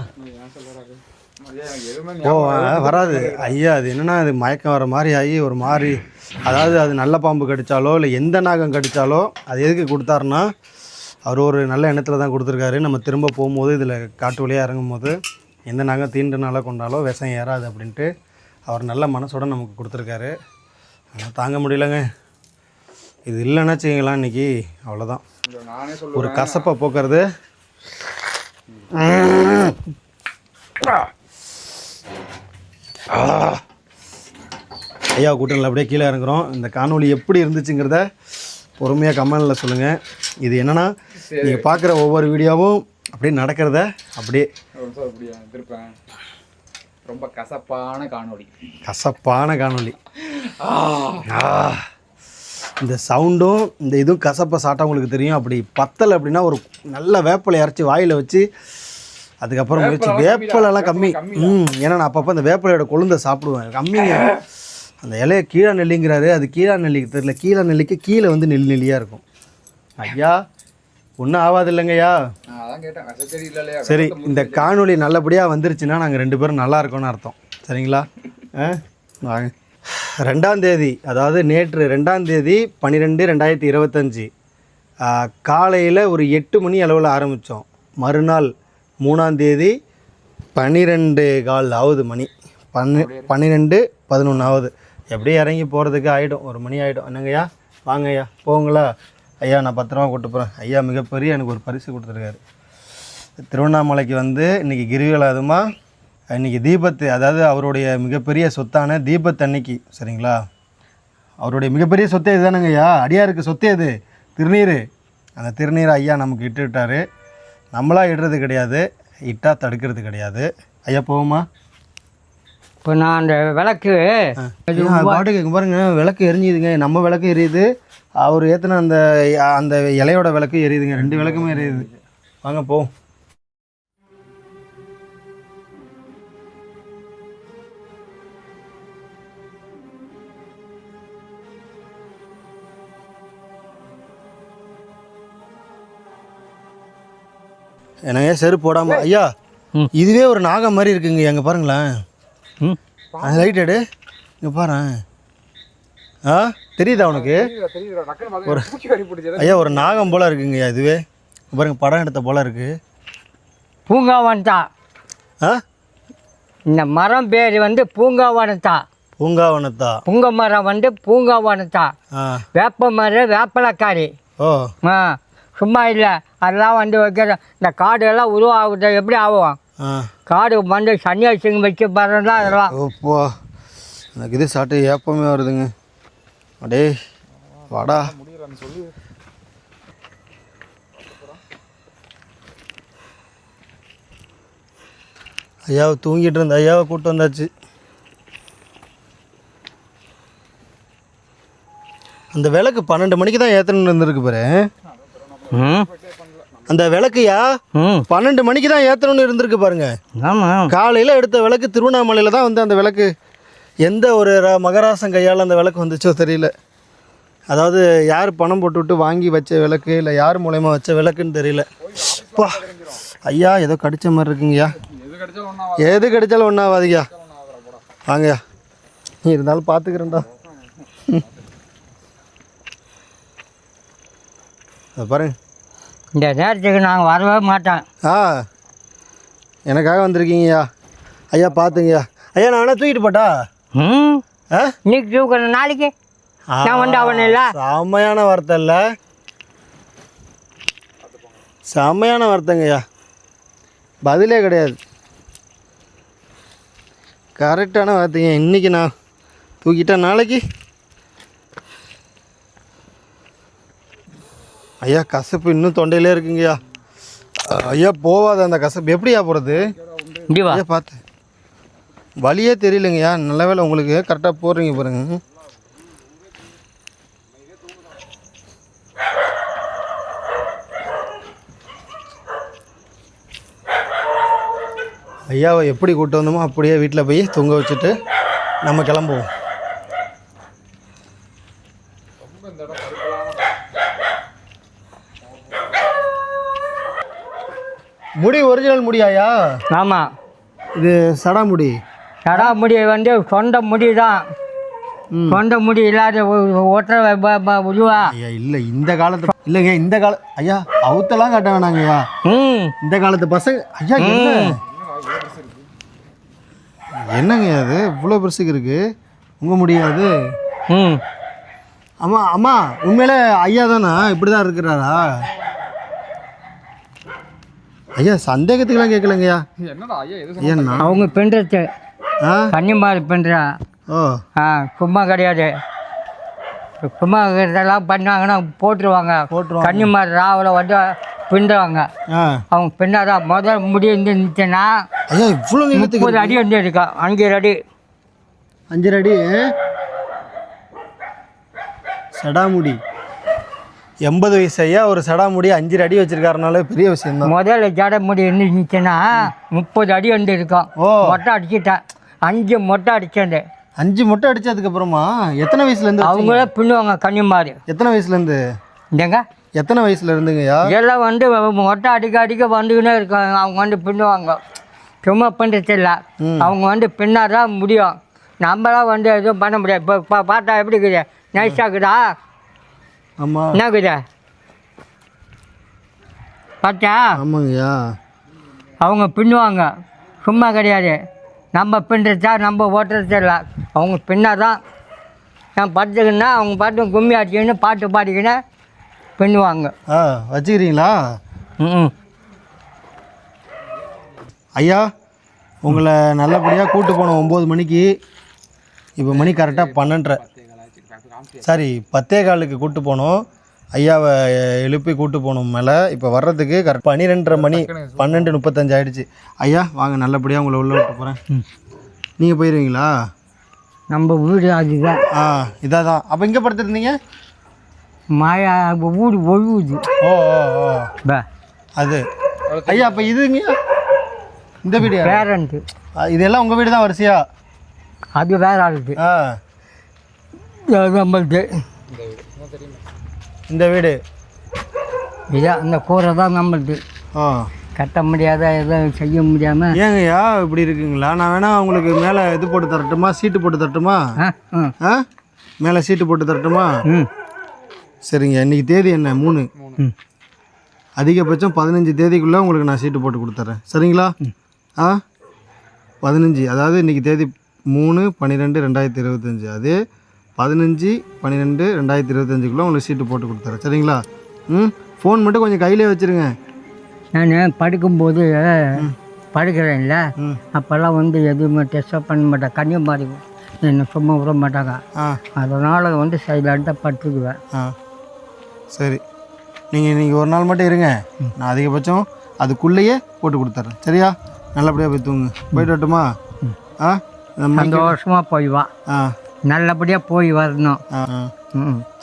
வராது ஐயா. அது என்னென்னா அது மயக்கம் வர மாதிரி ஆகி ஒரு மாதிரி, அதாவது அது நல்ல பாம்பு கடித்தாலோ இல்லை எந்த நாகம் கடித்தாலோ அது எதுக்கு கொடுத்தாருன்னா அவர் ஒரு நல்ல எண்ணத்தில் தான் கொடுத்துருக்காரு. நம்ம திரும்ப போகும்போது இதில் காட்டு வழியாக இறங்கும் போது எந்த நாகம் தீண்டுனால கொண்டாலோ விஷம் ஏறாது அப்படின்ட்டு அவர் நல்ல மனசோட நமக்கு கொடுத்துருக்காரு. ஆனால் தாங்க முடியலங்க. இது இல்லைன்னா செய்யலாம் இன்றைக்கி. அவ்வளோதான். ஒரு கசப்பை போக்குறது. ஐயா கூட்டணியில் அப்படியே கீழே இறங்குறோம். இந்த காணொலி எப்படி இருந்துச்சுங்கிறத பொறுமையாக கமெண்டில் சொல்லுங்கள். இது என்னென்னா நீங்கள் பார்க்குற ஒவ்வொரு வீடியோவும் அப்படியே நடக்கிறத அப்படியே திருப்பேன். ரொம்ப கசப்பான காணொலி. கசப்பான காணொலி. இந்த சவுண்டும் இந்த இதுவும் கசப்பை சாப்பிட்டவங்களுக்கு தெரியும். அப்படி பத்தலை அப்படின்னா ஒரு நல்ல வேப்பலை அரைச்சி வாயில் வச்சு அதுக்கப்புறம் முயற்சி. வேப்பலைலாம் கம்மி. ஏன்னா நான் அப்பப்போ அந்த வேப்பலையோட கொழுந்தை சாப்பிடுவேன். கம்மிங்க. அந்த இலையை கீழா நெல்லிங்கிறாரு. அது கீழா நெல்லிக்கு தெரியல. கீழா நெல்லிக்கு கீழே வந்து நெல் நெல்லியாக இருக்கும். ஐயா ஒன்றும் ஆகாது இல்லைங்கய்யா. அதான் கேட்டேன் விஷச்செடி இல்லையா. சரி, இந்த காணொளி நல்லபடியாக வந்துருச்சுன்னா நாங்கள் 2 பேரும் நல்லா இருக்கோம்னு அர்த்தம். சரிங்களா? வாங்க. 2ஆம் தேதி, அதாவது நேற்று 2ஆம் தேதி 12/2025 காலையில் ஒரு 8 மணி அளவில் ஆரம்பித்தோம். மறுநாள் 3ஆம் தேதி 12:15 ஆகுது மணி. 12:11 ஆகுது. எப்படியும் இறங்கி போகிறதுக்கு ஆகிடும், 1 மணி ஆகிடும். என்னங்கய்யா? வாங்க ஐயா, போங்களா? ஐயா நான் பத்திரமா கூப்பிட்டு போகிறேன். ஐயா மிகப்பெரிய எனக்கு ஒரு பரிசு கொடுத்துருக்காரு. திருவண்ணாமலைக்கு வந்து இன்றைக்கி கிரிவலமாக இன்றைக்கி தீபத்து, அதாவது அவருடைய மிகப்பெரிய சொத்தான தீபத்தன்னைக்கு. சரிங்களா? அவருடைய மிகப்பெரிய சொத்தே இதுதானுங்க ஐயா. அடியாருக்கு சொத்தே இது திருநீர். அந்த திருநீரை ஐயா நமக்கு இட்டு விட்டார். நம்மளாக இடுறது கிடையாது, இட்டால் தடுக்கிறது கிடையாது. ஐயா போவோமா? இப்போ நான் அந்த விளக்கு பாட்டுக்கு பாருங்க, விளக்கு எரிஞ்சுதுங்க. நம்ம விளக்கு எரியுது, அவர் ஏற்றின அந்த அந்த இலையோட விளக்கு எரியுதுங்க. 2 விளக்குமே எரியுது. வாங்க போ. என்னங்க செருப்பு போடாம? ஐயா இதுவே ஒரு நாகம் மாதிரி இருக்குங்க. எங்க பாருங்களேன், அது லைட் எடு, இங்கே பாரு. தெரியுதா உனக்கு? ஒரு ஐயா ஒரு நாகம் போல இருக்குங்கய்யா இதுவே. பாருங்க, படம் எடுத்த போல இருக்கு. பூங்காவனத்தா. இந்த மரம் பேர் வந்து பூங்காவனத்தா. பூங்காவனத்தா. புங்க மரம் வந்து பூங்காவனத்தா. வேப்ப மரம் வேப்பலக்காரி. ஓ சும்மா இல்லை, அதெல்லாம் வந்து வைக்கிற இந்த காடு எல்லாம் உருவாகுது. எப்படி ஆகும்? காடு வந்து சன்னியாசிங்க வச்சு பாருங்களா அதெல்லாம். ஓப்போ, எனக்கு இது சாட்டு ஏப்பமே வருதுங்க. அடே வாடா. ஐயாவை தூங்கிட்டு இருந்த ஐயாவை கூப்பிட்டு வந்தாச்சு. அந்த விளக்கு 12 மணிக்கு தான் ஏற்றணும்னு இருந்திருக்கு பாரு. அந்த விளக்குயா 12 மணிக்கு தான் ஏற்றணும்னு இருந்திருக்கு பாருங்க. ஆமாம், காலையில் எடுத்த விளக்கு திருவண்ணாமலையில் தான் வந்து அந்த விளக்கு எந்த ஒரு மகராசன் கையால் அந்த விளக்கு வந்துச்சோ தெரியல. அதாவது யார் பணம் போட்டுவிட்டு வாங்கி வச்ச விளக்கு இல்லை யார் மூலயமா வச்ச விளக்குன்னு தெரியல. பா ஐயா ஏதோ கடிச்ச மாதிரி இருக்குங்கய்யா. எது கடிச்சாலும் ஒன்றாவாதுங்கய்யா. வாங்கய்யா, நீ இருந்தாலும் பார்த்துக்கிறேன்டா. பாருங்க, இந்த நேரத்துக்கு நாங்கள் வரவே மாட்டோம். எனக்காக வந்திருக்கீங்கய்யா. ஐயா பார்த்துங்கய்யா. ஐயா நான் வேணா தூக்கிட்டு போட்டா? இன்னைக்கு தூக்குற நாளைக்கு நான் வந்து அவன் இல்லை. செம்மையான வார்த்தை இல்லை, செம்மையான வார்த்தைங்கய்யா. பதிலே கிடையாது, கரெக்டான வார்த்தைங்க. இன்றைக்கி நான் தூக்கிட்டேன், நாளைக்கு ஐயா கசப்பு இன்னும் தொண்டையிலே இருக்குங்கய்யா. ஐயா போவாத அந்த கசப்பு. எப்படியா போகிறது? ஐயா பார்த்து வழியே தெரியலங்கய்யா. நல்ல வேலை உங்களுக்கு கரெக்டாக போடுறீங்க பாருங்க. ஐயாவை எப்படி கூப்பிட்டு வந்தோமோ அப்படியே வீட்டில் போய் தொங்க வச்சுட்டு நம்ம கிளம்புவோம். முடி ஒரிஜினல் முடியாயா? ஆமாம், இது சடா முடி. சடா முடி வந்து சொந்த முடி தான். சொந்த முடி இல்லாத ஓட்டுற உருவா? ஐயா இல்லை, இந்த காலத்து இல்லைங்க. இந்த கால ஐயா அவுத்தெல்லாம் காட்ட வேணாங்கய்யா. இந்த காலத்து பசங்க ஐயா என்னங்க அது இவ்வளோ பெருசுக்கு இருக்கு உங்க முடியாது? ஆமாம் ஆமாம், உண்மையிலே ஐயா தானா இப்படி தான் இருக்கிறாரா? ஐயா சந்தேகத்துக்கெல்லாம் கேட்கலங்கய்யா. என்னடா அவங்க பின்றது கன்னிமாரி பின்றா. சும்மா கிடையாது. சும்மா இதெல்லாம் பண்ணாங்கன்னா போட்டுருவாங்க. கன்னிமாரி ராவில் வந்து பின்னுவாங்க. அவங்க பின்னாதான் முதல் முடி இருந்துச்சுன்னா ஐயா இவ்வளோ 30 அடி வந்து இருக்கா. 5 அடி 5 அடி சடாமுடி. 80 வயசு ஐயா ஒரு சடாமுடி 5 அடி வச்சிருக்காருனால பெரிய விஷயம் தான். முதல்ல ஜட முடி இருந்துச்சுன்னா 30 அடி வந்து இருக்கும். மொட்டை அடிச்சுட்டேன். 5 மொட்டை அடிச்சேன். 5 மொட்டை அடிச்சதுக்கு அப்புறமா எத்தனை வயசுலேருந்து அவங்களே பின்னுவாங்க கன்னிமாரி? எத்தனை வயசுலேருந்து? இல்லைங்க, எத்தனை வயசுல இருந்துங்கய்யா? எல்லாம் வந்து மொட்டை அடிக்க வந்துக்கினே இருக்காங்க. அவங்க வந்து பின்னுவாங்க, சும்மா பண்ணுறதில்ல. அவங்க வந்து பின்னாதான் முடியும், நம்மளாம் வந்து எதுவும் பண்ண முடியாது. இப்போ பார்த்தா எப்படி இருக்குது, நைஸாக இருக்குதா? ஆமாம். என்ன இருக்குது பார்த்தா? ஆமாங்கய்யா. அவங்க பின்னுவாங்க, சும்மா கிடையாது. நம்ம பின்னுறதா நம்ம ஓட்டுறது இல்லை, அவங்க பின்னாதான். நான் படுத்துக்கின்னா அவங்க பாட்டு கும்மி அடிச்சுக்கின்னு பாட்டு பாடிக்கின்னு பின்னுவாங்க. வச்சுக்கிறீங்களா? ம். ஐயா, உங்களை நல்லபடியாக கூட்டு போனோம் 9 மணிக்கு. இப்போ மணி கரெக்டாக 12:30, சாரி 10:15 கூட்டு போனோம். ஐயாவை எழுப்பி கூட்டு போனோம் மேலே. இப்போ வர்றதுக்கு கரெக்ட் 12:30 மணி, 12:35 ஆகிடுச்சு. ஐயா வாங்க, நல்லபடியாக உங்களை உள்ளே விட்டு போகிறேன். நீங்கள் போயிடுவீங்களா? நம்ம வீடு அதுதான். இதாக தான். அப்போ இங்கே படுத்துருந்தீங்க? மாயா வீடு ஒழுகுது. ஓ ஓ ஓ அது. ஐயா அப்போ இதுங்க, இந்த வீடு பேரண்ட்டு. இதெல்லாம் உங்கள் வீடு தான் வரிசையா? அது வேற ஆளுது. நம்மளுது இந்த வீடு இதான், இந்த கூரை தான் நம்மளுது. கட்ட முடியாத, எதுவும் செய்ய முடியாமல். ஏங்கய்யா இப்படி இருக்குங்களா? நான் வேணா உங்களுக்கு மேலே இது போட்டு தரட்டுமா, சீட்டு போட்டு தரட்டுமா? மேலே சீட்டு போட்டு தரட்டுமா? சரிங்க. இன்றைக்கி தேதி என்ன? 3. அதிகபட்சம் 15 தேதிக்குள்ளே உங்களுக்கு நான் சீட்டு போட்டு கொடுத்துட்றேன். சரிங்களா? 15, அதாவது இன்றைக்கி தேதி 3/12/2025, அது 15/12/2025 உங்களுக்கு சீட்டு போட்டு கொடுத்துறேன். சரிங்களா? ஃபோன் மட்டும் கொஞ்சம் கையிலே வச்சுருங்க. நான் படுக்கும்போது படுக்கிறேன்ல, அப்போல்லாம் வந்து எதுவுமே டெஸ்ட் பண்ண மாட்டேன். கன்னியமாரி என்னை சும்மா விட மாட்டாங்க. அதனால் வந்து சைலண்ட்டாக படுத்துக்குவேன். சரி, நீங்கள் இன்றைக்கி ஒரு நாள் மட்டும் இருங்க, நான் அதிகபட்சம் அதுக்குள்ளேயே போட்டு கொடுத்துட்றேன். சரியா? நல்லபடியாக போய் தூங்க. போயிட்டு வரட்டுமா? சந்தோஷமாக போய் வா. நல்லபடியாக போய் வரணும்.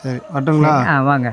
சரி, வரட்டுங்களா? வாங்க.